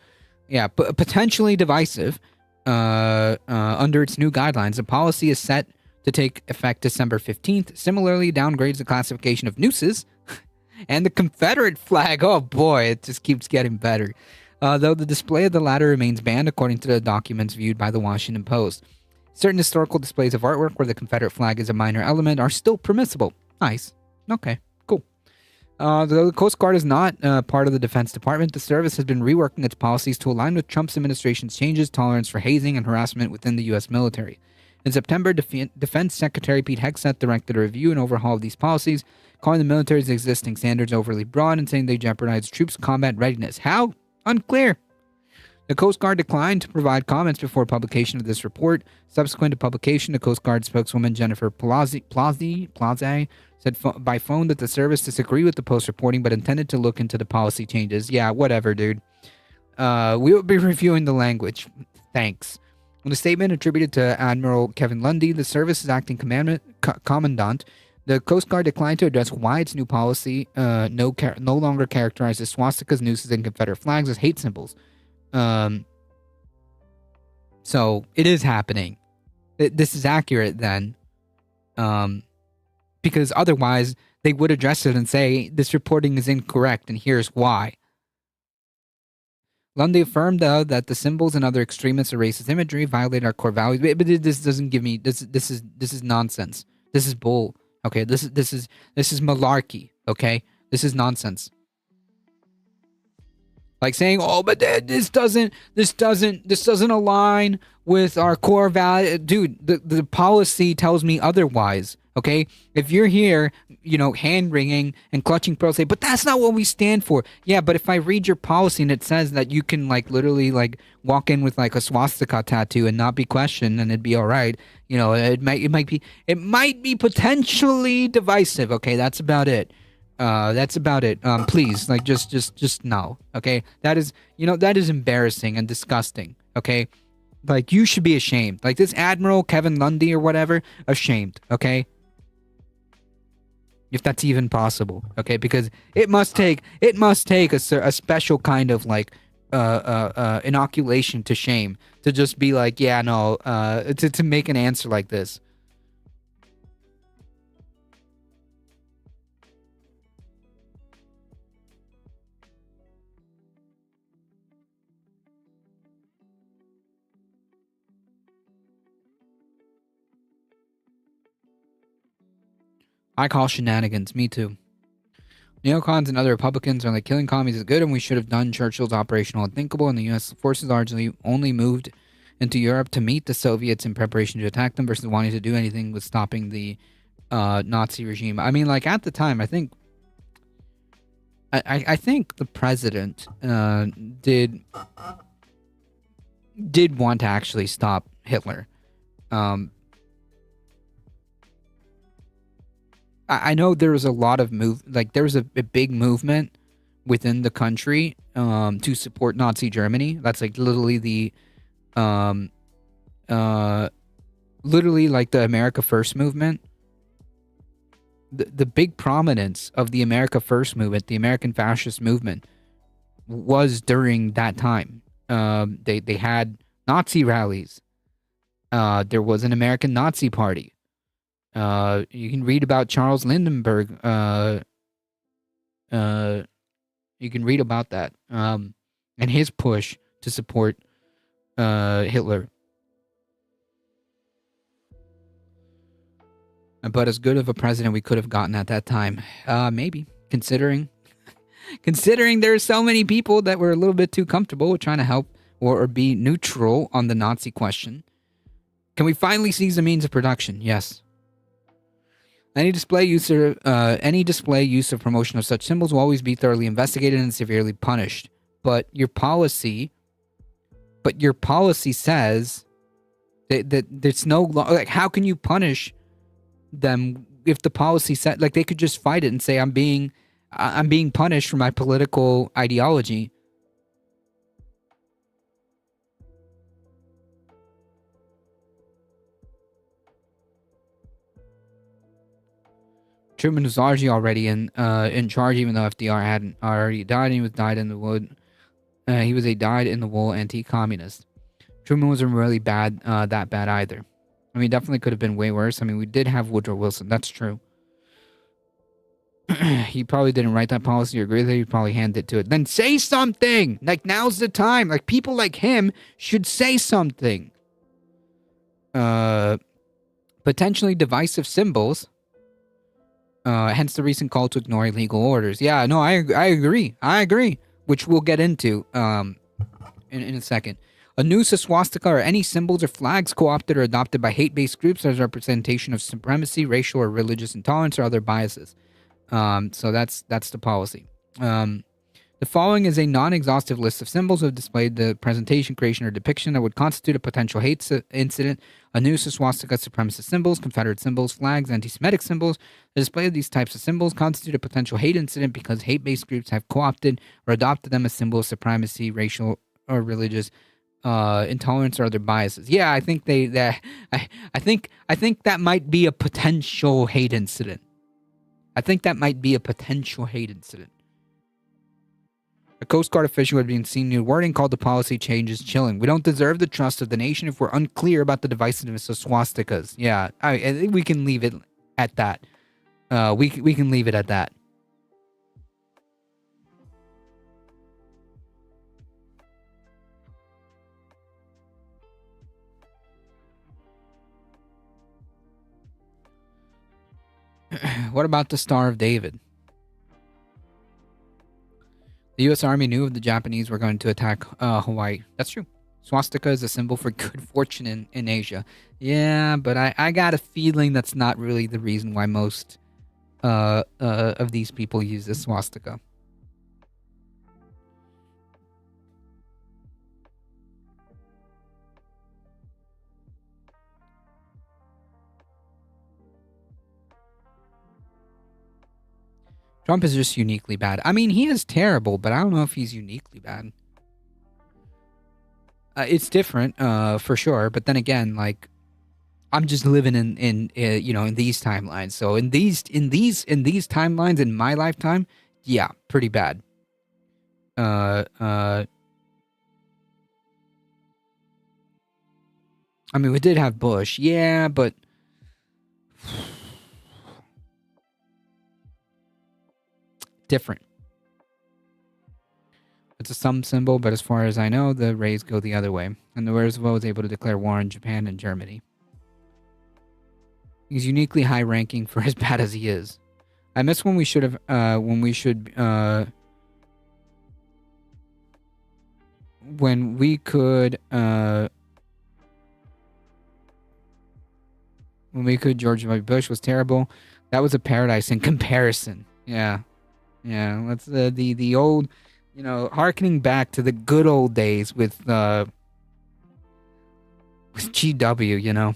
Yeah, potentially divisive under its new guidelines. The policy is set to take effect December 15th. Similarly, downgrades the classification of nooses and the Confederate flag. Oh boy, it just keeps getting better. Though the display of the latter remains banned according to the documents viewed by the Washington Post. Certain historical displays of artwork where the Confederate flag is a minor element are still permissible. Nice. Okay. Though the Coast Guard is not part of the Defense Department, the service has been reworking its policies to align with Trump's administration's changes, tolerance for hazing and harassment within the U.S. military. In September, Defense Secretary Pete Hegseth directed a review and overhaul of these policies, calling the military's existing standards overly broad and saying they jeopardize troops' combat readiness. How? Unclear. The Coast Guard declined to provide comments before publication of this report. Subsequent to publication, the Coast Guard spokeswoman Jennifer Plaze said by phone that the service disagreed with the Post reporting but intended to look into the policy changes. Yeah, whatever, dude. We will be reviewing the language. Thanks. In a statement attributed to Admiral Kevin Lundy, the service's acting commandant, the Coast Guard declined to address why its new policy no longer characterizes swastikas, nooses, and Confederate flags as hate symbols. So it is happening. This is accurate then. Because otherwise they would address it and say this reporting is incorrect and here's why. Lundy affirmed that the symbols and other extremist or racist imagery violate our core values. But this doesn't give me this is nonsense. This is bull. Okay, this is malarkey. Okay, this is nonsense. Like saying, "Oh, but this doesn't align with our core value." Dude, the policy tells me otherwise. Okay, if you're here, hand wringing and clutching pearls, say, "But that's not what we stand for." Yeah, but if I read your policy and it says that you can literally walk in with a swastika tattoo and not be questioned and it'd be all right, it might be potentially divisive. Okay, that's about it. Please, just no. Okay, that is embarrassing and disgusting. Okay, you should be ashamed. This Admiral Kevin Lundy or whatever, ashamed. Okay, if that's even possible. Okay, because it must take a special kind of inoculation to shame to just be yeah, no, to make an answer like this. I call shenanigans. Me too. Neocons and other Republicans are killing commies is good, and we should have done Churchill's Operational Unthinkable, and the U.S. forces largely only moved into Europe to meet the Soviets in preparation to attack them versus wanting to do anything with stopping the Nazi regime. I mean, at the time, I think the president did want to actually stop Hitler. I know there was a lot of there was a big movement within the country to support Nazi Germany. That's literally the the America First movement. The big prominence of the America First movement, the American fascist movement, was during that time. They had Nazi rallies. There was an American Nazi Party. You can read about Charles Lindbergh. You can read about that. And his push to support Hitler. But as good of a president we could have gotten at that time. Maybe. Considering there's so many people that were a little bit too comfortable with trying to help or be neutral on the Nazi question. Can we finally seize the means of production? Yes. Any display use of promotion of such symbols will always be thoroughly investigated and severely punished. But your policy says that there's no how can you punish them if the policy said they could just fight it and say I'm being punished for my political ideology. Truman was largely already in charge, even though FDR hadn't already died, and he was died in the wood. He was a dyed-in-the-wool anti-communist. Truman wasn't really that bad either. I mean, definitely could have been way worse. I mean, we did have Woodrow Wilson. That's true. He probably didn't write that policy or agree with it. He probably handed it to it. Then say something! Now's the time. People like him should say something. Potentially divisive symbols. Hence the recent call to ignore illegal orders. Yeah, no, I agree. Which we'll get into in a second. A noose, a swastika, or any symbols or flags co-opted or adopted by hate-based groups as representation of supremacy, racial or religious intolerance, or other biases. So that's the policy. The following is a non-exhaustive list of symbols of displayed the presentation, creation, or depiction that would constitute a potential hate incident. A noose, a swastika, supremacist symbols, Confederate symbols, flags, anti-Semitic symbols. The display of these types of symbols constitute a potential hate incident because hate-based groups have co-opted or adopted them as symbols of supremacy, racial or religious intolerance, or other biases. Yeah, I think I think that might be a potential hate incident. A Coast Guard official had been seen new wording called the policy changes chilling. We don't deserve the trust of the nation if we're unclear about the divisiveness of swastikas. Yeah, I think we can leave it at that. We can leave it at that. What about the Star of David? The U.S. Army knew the Japanese were going to attack Hawaii. That's true. Swastika is a symbol for good fortune in Asia. Yeah, but I got a feeling that's not really the reason why most of these people use the swastika. Trump is just uniquely bad. I mean, he is terrible, but I don't know if he's uniquely bad. It's different, for sure. But then again, like, I'm just living in these timelines. So in these timelines in my lifetime, yeah, pretty bad. I mean, we did have Bush, yeah, but different. It's a sum symbol, but as far as I know, the rays go the other way. And the Roosevelt was able to declare war on Japan and Germany. He's uniquely high-ranking for as bad as he is. I miss when we should have, when we could, George W. Bush was terrible. That was a paradise in comparison. Yeah. Yeah, that's the old, hearkening back to the good old days with GW,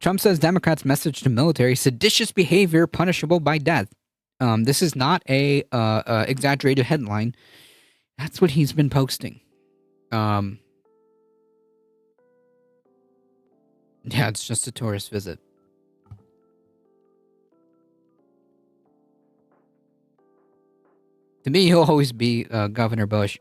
Trump says Democrats' message to military: seditious behavior punishable by death. This is not a exaggerated headline. That's what he's been posting. Yeah, it's just a tourist visit. To me, he'll always be Governor Bush.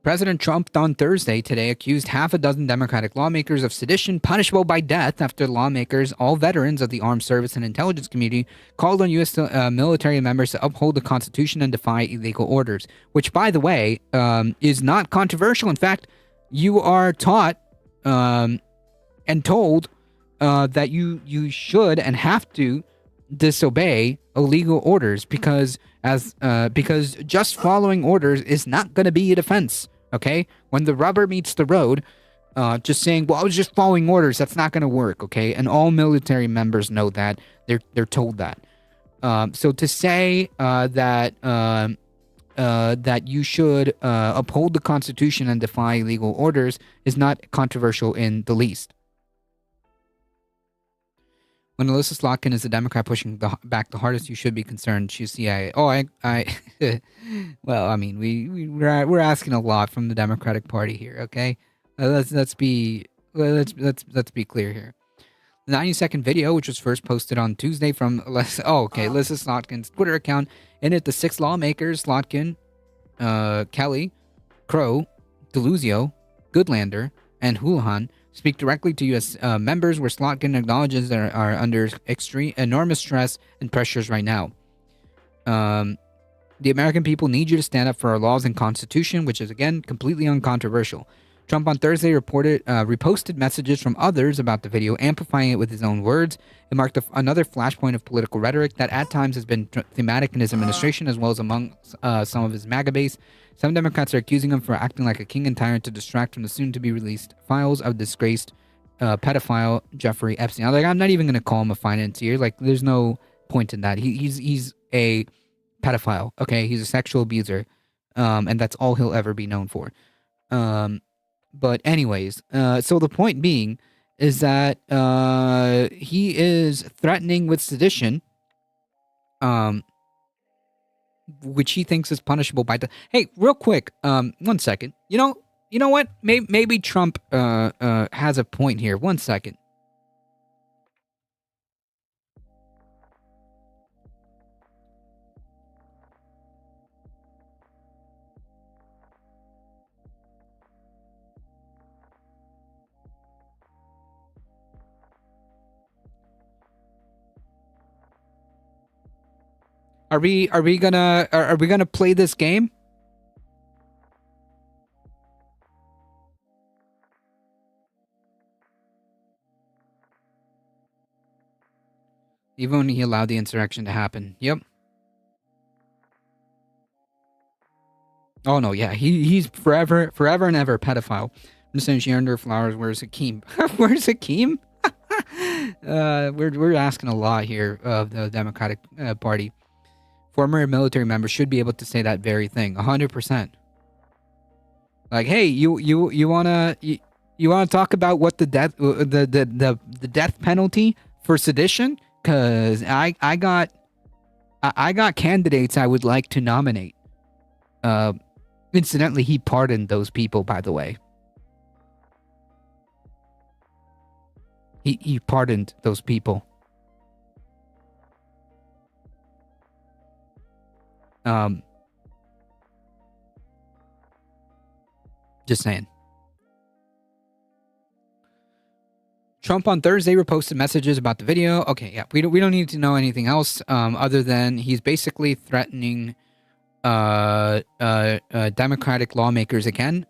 President Trump on Thursday today accused half a dozen Democratic lawmakers of sedition punishable by death after lawmakers, all veterans of the armed service and intelligence community, called on U.S. military members to uphold the Constitution and defy illegal orders, which, by the way, is not controversial. In fact, you are taught and told that you should and have to disobey illegal orders because just following orders is not going to be a defense. Okay, when the rubber meets the road, just saying, "Well, I was just following orders," that's not going to work. Okay, and all military members know that. They're told that. So to say that you should uphold the Constitution and defy illegal orders is not controversial in the least. When Alyssa Slotkin is the Democrat pushing back the hardest, you should be concerned. She's CIA. Oh, well, I mean, we're asking a lot from the Democratic Party here. Okay, let's be clear here. The 90-second video, which was first posted on Tuesday from Alyssa Slotkin's Twitter account, in it the 6 lawmakers: Slotkin, Kelly, Crow, DeLuzio, Goodlander, and Houlihan, speak directly to U.S. members, where Slotkin acknowledges they are under enormous stress and pressures right now. The American people need you to stand up for our laws and Constitution, which is, again, completely uncontroversial. Trump on Thursday reposted messages from others about the video, amplifying it with his own words. It marked another flashpoint of political rhetoric that at times has been thematic in his administration, as well as among some of his MAGA base. Some Democrats are accusing him for acting like a king and tyrant to distract from the soon-to-be-released files of disgraced pedophile Jeffrey Epstein. I'm not even going to call him a financier. There's no point in that. He's a pedophile. Okay, he's a sexual abuser, and that's all he'll ever be known for. But anyways, so the point being is that he is threatening with sedition, which he thinks is punishable by death. Hey, real quick, 1 second. You know what? Maybe Trump has a point here. 1 second. Are we gonna play this game? Even when he allowed the insurrection to happen. Yep. Oh no, yeah, he's forever and ever a pedophile. I'm saying she earned her flowers. Where's Hakeem? Where's Hakeem? We're asking a lot here of the Democratic Party. Former military members should be able to say that very thing. 100%. Like, hey, you wanna talk about what the death penalty for sedition? Cause I got candidates I would like to nominate. Incidentally, he pardoned those people, by the way. He pardoned those people. Just saying. Trump on Thursday reposted messages about the video. Okay, yeah, we don't need to know anything else other than he's basically threatening Democratic lawmakers again.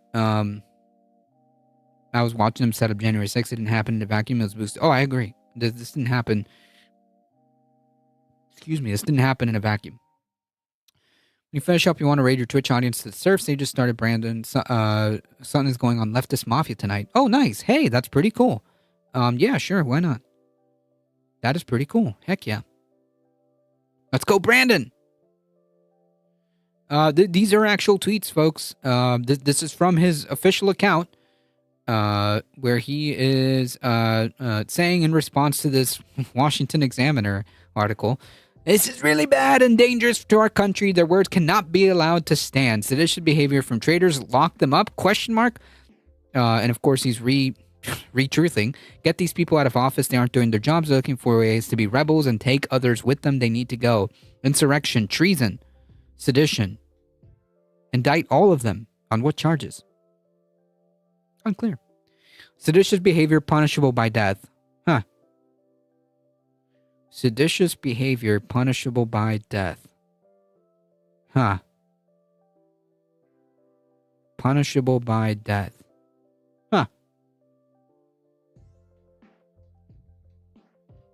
I was watching him set up January 6th. It didn't happen in a vacuum. It was boosted. Oh, I agree. This didn't happen. Excuse me. This didn't happen in a vacuum. When you finish up, you want to raid your Twitch audience to the surf. They just started. Brandon. Something is going on Leftist Mafia tonight. Oh, nice. Hey, that's pretty cool. Yeah, sure. Why not? That is pretty cool. Heck yeah. Let's go, Brandon. These are actual tweets, folks. This is from his official account, where he is saying in response to this Washington Examiner article, "This is really bad and dangerous to our country. Their words cannot be allowed to stand. Seditious behavior from traitors. Lock them up? ? And of course, he's retruthing. Get these people out of office. They aren't doing their jobs. They're looking for ways to be rebels and take others with them. They need to go. Insurrection, treason, sedition. Indict all of them. On what charges? Unclear. Seditious behavior punishable by death. Huh. Seditious behavior punishable by death. Huh. Punishable by death. Huh.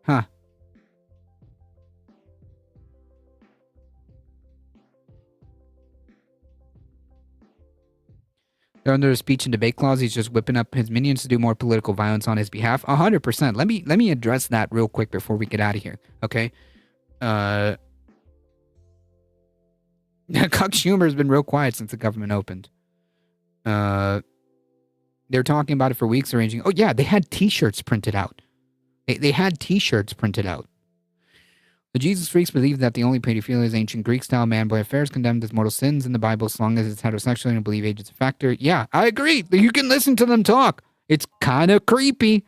Huh. They're under a speech and debate clause. He's just whipping up his minions to do more political violence on his behalf. 100%. Let me address that real quick before we get out of here. Okay. Chuck Schumer's been real quiet since the government opened. They're talking about it for weeks, arranging. Oh yeah, they had T-shirts printed out. They had T-shirts printed out. The Jesus freaks believe that the only pedophilia is ancient Greek-style man-boy affairs condemned as mortal sins in the Bible as long as it's heterosexual and believe age is a factor. Yeah, I agree. You can listen to them talk. It's kind of creepy.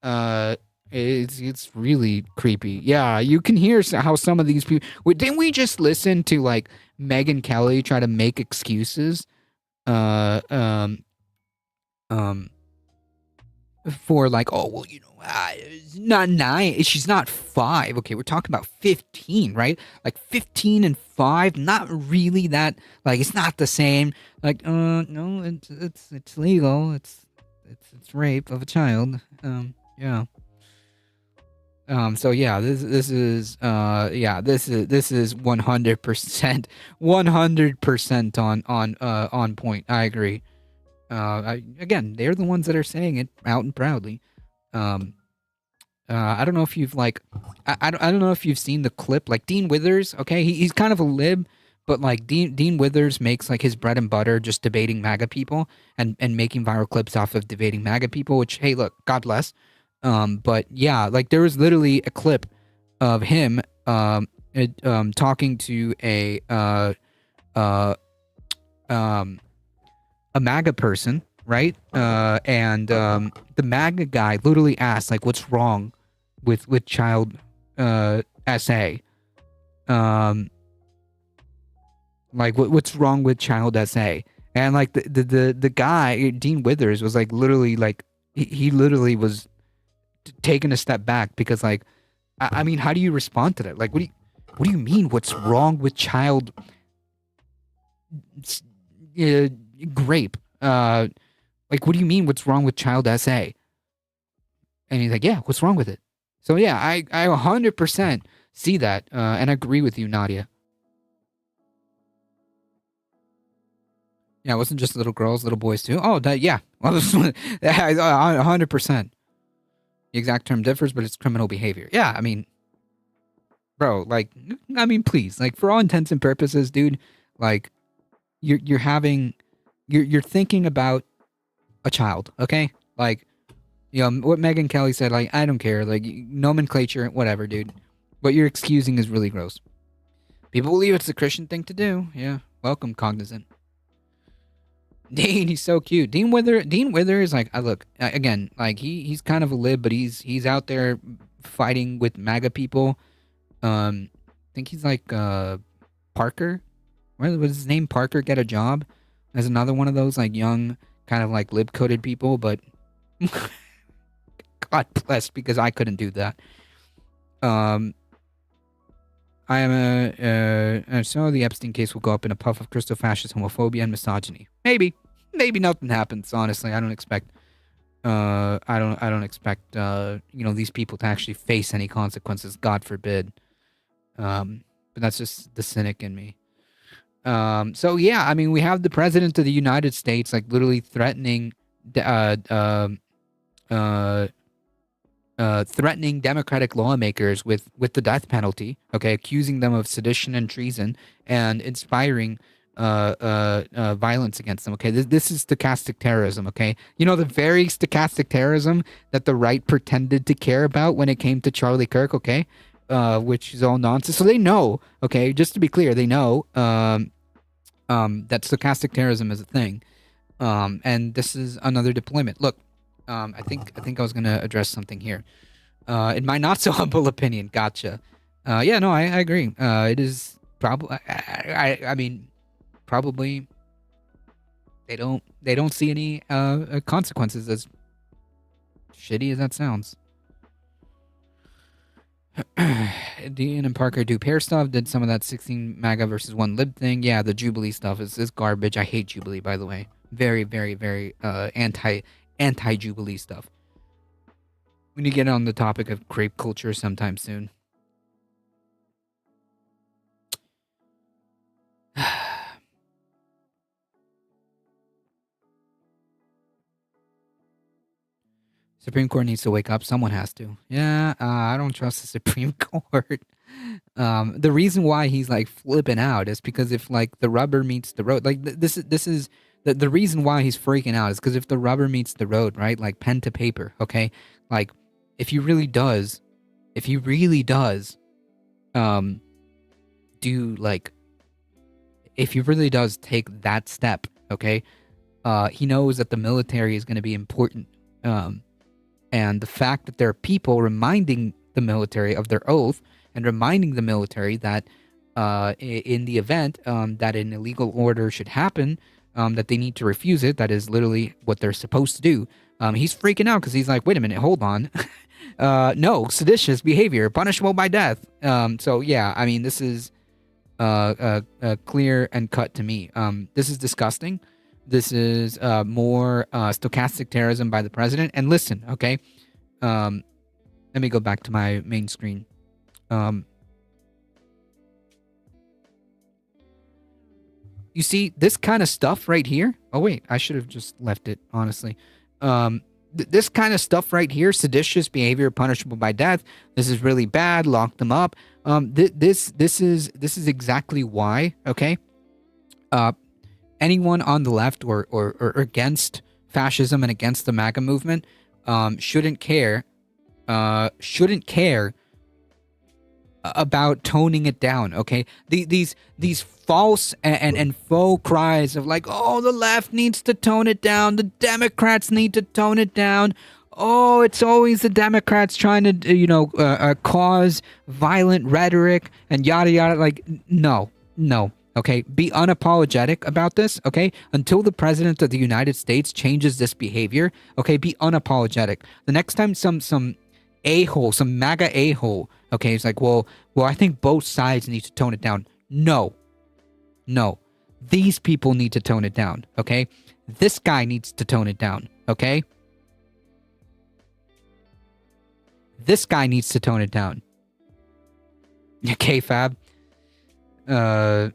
It's really creepy. Yeah, you can hear how some of these people... Didn't we just listen to, like, Megyn Kelly try to make excuses? For like, oh, well, you know, not 9, she's not 5. Okay, we're talking about 15, right? Like 15 and 5, not really that, like, it's not the same. Like, no, it's legal. It's rape of a child. Yeah. So yeah, this is 100% on point. I agree. Again, they're the ones that are saying it out and proudly. I don't know if you've I don't know if you've seen the clip, like Dean Withers. Okay, he's kind of a lib, but like Dean Withers makes like his bread and butter just debating MAGA people and making viral clips off of debating MAGA people. Which, hey, look, God bless. But yeah, like there was literally a clip of him talking to a MAGA person, right? And the MAGA guy literally asked, like, what's wrong with child SA? Like, what's wrong with child SA? And like the guy, Dean Withers, was like literally like he literally was taking a step back because like I mean, how do you respond to that? Like, what do you mean? What's wrong with child grape? Like, what do you mean? What's wrong with child SA? And he's like, yeah, what's wrong with it? So yeah, I 100% see that and agree with you, Nadia. Yeah, it wasn't just little girls, little boys too. Oh, that yeah, well, 100%. The exact term differs, but it's criminal behavior. Yeah, I mean, bro, like, I mean, please, like, for all intents and purposes, dude, like, you're thinking about a child, okay? Like, you know what Megyn Kelly said. Like, I don't care, like, nomenclature, whatever, dude. What you're excusing is really gross. People believe it's the Christian thing to do. Yeah, welcome, Cognizant. Dean, he's so cute. Dean Wither is like, look, again, like he's kind of a lib, but he's out there fighting with MAGA people. I think he's like Parker. What was his name? Parker Get a Job as another one of those like young kind of like lib coded people, but God bless, because I couldn't do that. I am so the Epstein case will go up in a puff of Christo-fascist homophobia and misogyny. Maybe nothing happens. Honestly, I don't expect. I don't expect. These people to actually face any consequences. God forbid. But that's just the cynic in me. So yeah, I mean, we have the president of the United States like literally threatening. Threatening Democratic lawmakers with the death penalty, okay, accusing them of sedition and treason and inspiring violence against them, okay. This is stochastic terrorism, okay. You know, the very stochastic terrorism that the right pretended to care about when it came to Charlie Kirk, okay, which is all nonsense. So they know, okay, just to be clear, they know that stochastic terrorism is a thing, and this is another deployment. Look. I think I was gonna address something here. In my not so humble opinion, gotcha. Yeah, no, I agree. It is probably. I mean, probably. They don't see any consequences, as shitty as that sounds. Dean and Parker do pair stuff. Did some of that 16 MAGA versus 1 lib thing. Yeah, the Jubilee stuff is garbage. I hate Jubilee, by the way. Very, very, very anti-Jubilee stuff. We need to get on the topic of crepe culture sometime soon. Supreme Court needs to wake up. Someone has to. Yeah, I don't trust the Supreme Court. The reason why he's like flipping out is because if like the rubber meets the road, like this is the reason why he's freaking out is because if the rubber meets the road, right, like pen to paper, okay, like if he really does, do like, if he really does take that step, okay, he knows that the military is going to be important, and the fact that there are people reminding the military of their oath and reminding the military that in the event that an illegal order should happen, that they need to refuse it. That is literally what they're supposed to do. He's freaking out because he's like, wait a minute, hold on. No, seditious behavior, punishable by death. So yeah, I mean, this is clear and cut to me. This is disgusting. This is more stochastic terrorism by the president. And listen, okay, let me go back to my main screen. You see this kind of stuff right here? Oh, wait, I should have just left it, honestly. This kind of stuff right here, seditious behavior punishable by death. This is really bad. Lock them up. This is exactly why, okay? Anyone on the left or against fascism and against the MAGA movement shouldn't care about toning it down, okay? These false and faux cries of like, oh, the left needs to tone it down, the Democrats need to tone it down, oh, it's always the Democrats trying to, cause violent rhetoric and yada yada. Like, no, okay? Be unapologetic about this, okay? Until the president of the United States changes this behavior, okay? Be unapologetic. The next time some a-hole, some MAGA a-hole, okay, it's like, well, I think both sides need to tone it down. No. These people need to tone it down, okay? This guy needs to tone it down, okay? This guy needs to tone it down. Okay, Fab. 5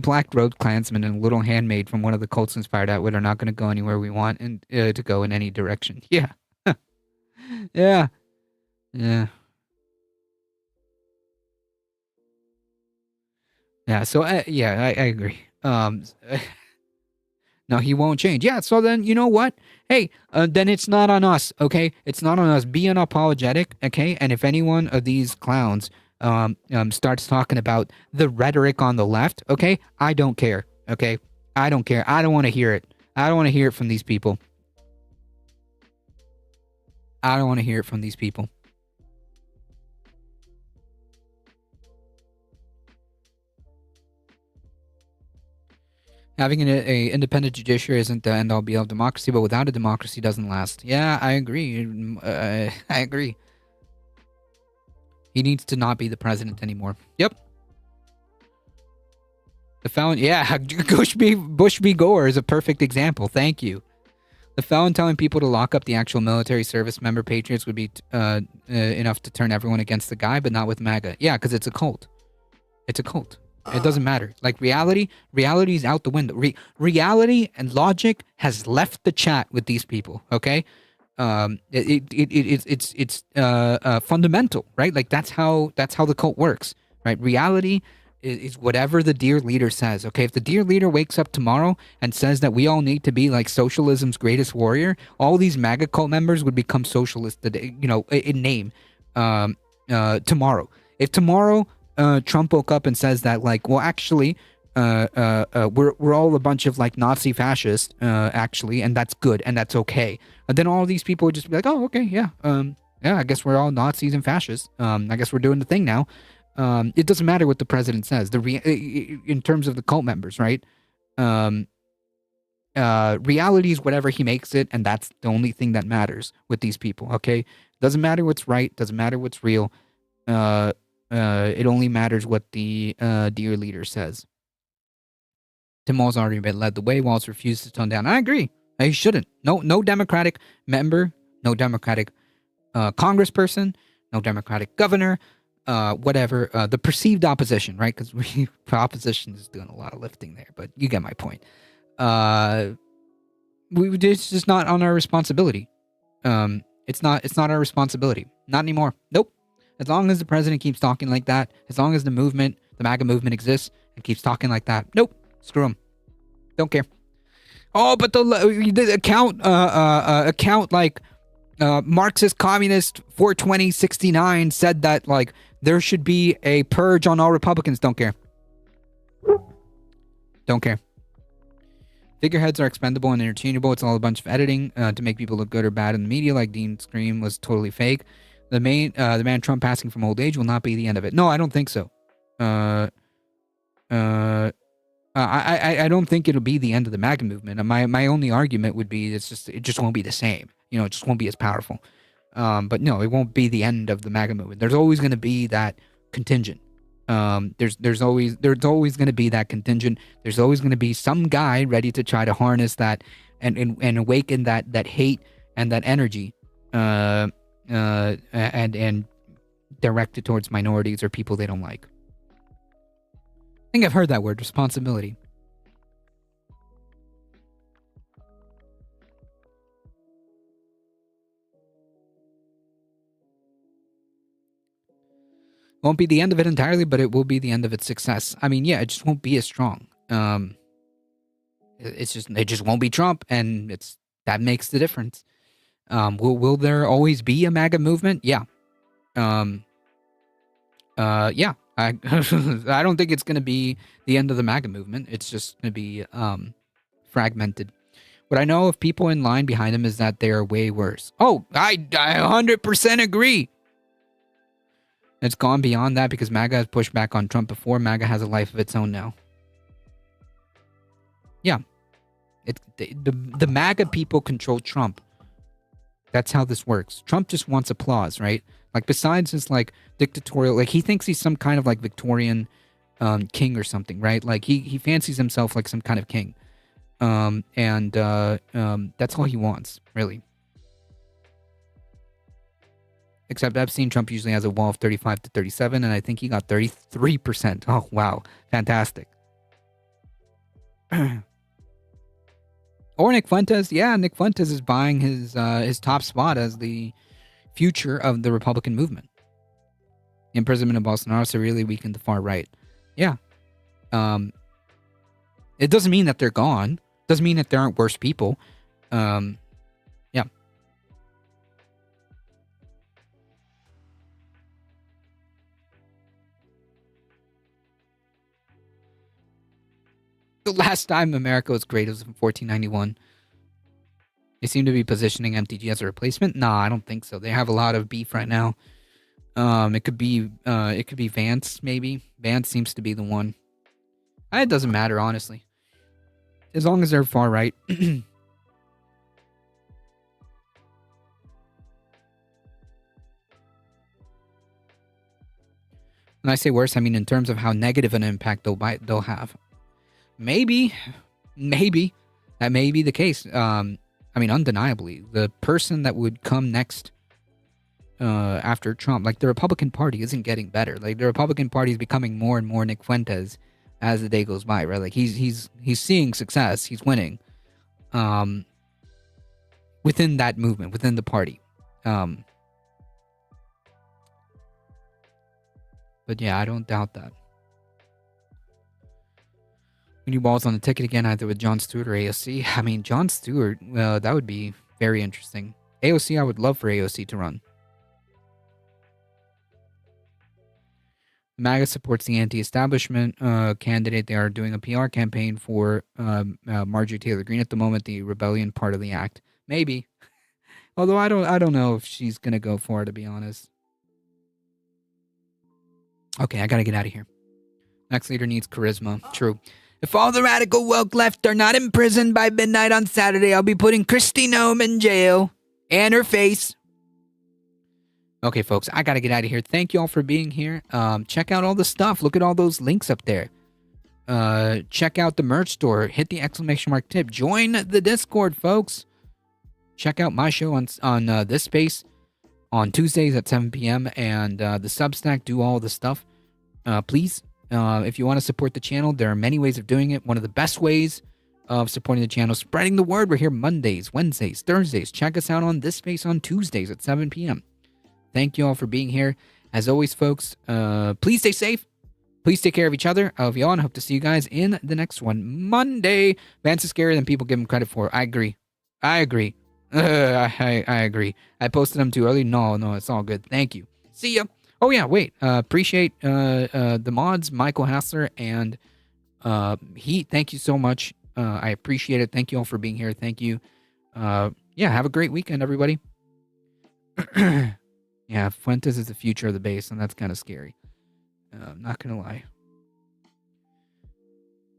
Black Road Klansmen and a little handmaid from one of the cults inspired Atwood are not going to go anywhere we want and to go in any direction. Yeah. Yeah. Yeah. Yeah, so yeah, I agree. No, he won't change. Yeah, so then you know what? Hey, then it's not on us, okay? It's not on us. Be unapologetic, okay? And if any one of these clowns starts talking about the rhetoric on the left, okay? I don't care, okay? I don't care. I don't want to hear it. I don't want to hear it from these people. I don't want to hear it from these people. Having an independent judiciary isn't the end-all be-all of democracy, but without a democracy doesn't last. Yeah, I agree. I agree. He needs to not be the president anymore. Yep. The felon, yeah, Bush v. Gore is a perfect example. Thank you. The felon telling people to lock up the actual military service member patriots would be enough to turn everyone against the guy, but not with MAGA. Yeah, because it's a cult. It's a cult. It doesn't matter. Like reality is out the window. Reality and logic has left the chat with these people. Okay, it's fundamental, right? Like that's how the cult works, right? Reality is whatever the dear leader says. Okay, if the dear leader wakes up tomorrow and says that we all need to be like socialism's greatest warrior, all these MAGA cult members would become socialist today. You know, in name. Tomorrow, if tomorrow. Trump woke up and says that, like, well, actually, we're all a bunch of like Nazi fascists, actually, and that's good and that's okay. And then all these people would just be like, oh, okay, yeah, I guess we're all Nazis and fascists. I guess we're doing the thing now. It doesn't matter what the president says. In terms of the cult members, right? Reality is whatever he makes it, and that's the only thing that matters with these people. Okay, doesn't matter what's right, doesn't matter what's real. It only matters what the dear leader says. Tim Walz already led the way. Walz refused to tone down. I agree. He shouldn't. No Democratic member, no Democratic congressperson, no Democratic governor, whatever. The perceived opposition, right? Because opposition is doing a lot of lifting there, but you get my point. It's just not on our responsibility. It's not our responsibility. Not anymore. Nope. As long as the president keeps talking like that, as long as the MAGA movement exists and keeps talking like that, nope, screw him. Don't care. Oh, but the account like Marxist Communist 42069 said that like there should be a purge on all Republicans. Don't care. Don't care. Figureheads are expendable and interchangeable. It's all a bunch of editing to make people look good or bad in the media. Like Dean Scream was totally fake. The man Trump passing from old age will not be the end of it. No, I don't think so. I don't think it'll be the end of the MAGA movement. My only argument would be it just won't be the same. You know, it just won't be as powerful. But no, it won't be the end of the MAGA movement. There's always going to be that contingent. There's always going to be that contingent. There's always going to be some guy ready to try to harness that and awaken that hate and that energy. And direct it towards minorities or people they don't like. I think I've heard that word, responsibility. Won't be the end of it entirely, but it will be the end of its success. I mean, yeah, it just won't be as strong. It just won't be Trump, and that makes the difference. Will there always be a MAGA movement? Yeah. Yeah. I don't think it's going to be the end of the MAGA movement. It's just going to be fragmented. What I know of people in line behind him is that they are way worse. Oh, I 100% agree. It's gone beyond that because MAGA has pushed back on Trump before. MAGA has a life of its own now. Yeah. The MAGA people control Trump. That's how this works. Trump just wants applause, right? Like besides his like dictatorial, like he thinks he's some kind of like Victorian king or something, right? Like he fancies himself like some kind of king. And that's all he wants, really. Except Epstein, Trump usually has a wall of 35 to 37, and I think he got 33%. Oh, wow. Fantastic. Or Nick Fuentes. Yeah, Nick Fuentes is buying his top spot as the future of the Republican movement. The imprisonment of Bolsonaro severely weakened the far right. Yeah. It doesn't mean that they're gone. Doesn't mean that there aren't worse people. Yeah. The last time America was great was in 1491. They seem to be positioning MTG as a replacement. Nah, I don't think so. They have a lot of beef right now. It could be Vance, maybe. Vance seems to be the one. It doesn't matter, honestly. As long as they're far right. When I say worse, I mean in terms of how negative an impact they'll have. Maybe that may be the case. I mean, undeniably, the person that would come next after Trump, like the Republican Party, isn't getting better. Like the Republican Party is becoming more and more Nick Fuentes as the day goes by, right? Like he's seeing success, he's winning, within that movement, within the party. But yeah, I don't doubt that. New balls on the ticket again, either with Jon Stewart or AOC. I mean, Jon Stewart, that would be very interesting. AOC, I would love for AOC to run. MAGA supports the anti-establishment candidate. They are doing a PR campaign for Marjorie Taylor Greene at the moment, the rebellion part of the act. Maybe. Although I don't know if she's gonna go for it, to be honest. Okay, I gotta get out of here. Next leader needs charisma. True. If all the radical woke left are not imprisoned by midnight on Saturday, I'll be putting Kristi Noem in jail. And her face. Okay, folks, I gotta get out of here. Thank you all for being here. Check out all the stuff. Look at all those links up there. Check out the merch store. Hit the exclamation mark tip. Join the Discord, folks. Check out my show on this space on Tuesdays at 7 p.m. and the Substack. Do all the stuff. Please. If you want to support the channel, there are many ways of doing it. One of the best ways of supporting the channel, spreading the word. We're here Mondays, Wednesdays, Thursdays. Check us out on this space on Tuesdays at 7 p.m. Thank you all for being here. As always, folks, please stay safe. Please take care of each other. I love you all and hope to see you guys in the next one. Monday. Vance is scarier than people give him credit for. I agree. I agree. I agree. I posted them too early. No, it's all good. Thank you. See ya. Oh, yeah, wait. Appreciate the mods, Michael Hassler and Heat. Thank you so much. I appreciate it. Thank you all for being here. Thank you. Yeah, have a great weekend, everybody. Yeah, Fuentes is the future of the base, and that's kind of scary. I'm not going to lie.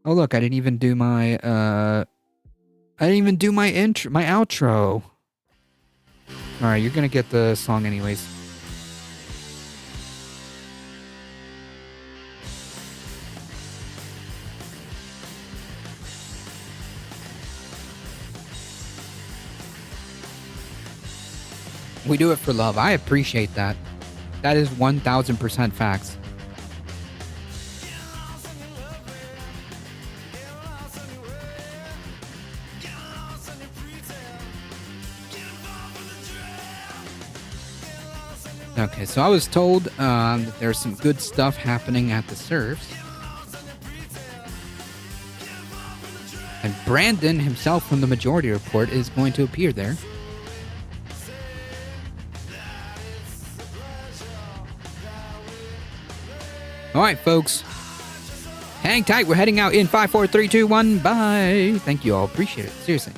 Oh, look, I didn't even do my intro, my outro. All right, you're going to get the song anyways. We do it for love. I appreciate that. That is 1000% facts. Okay, so I was told that there's some good stuff happening at the Serfs. And Brandon himself from the Majority Report is going to appear there. All right, folks. Hang tight. We're heading out in 5, 4, 3, 2, 1. Bye. Thank you all. Appreciate it. Seriously.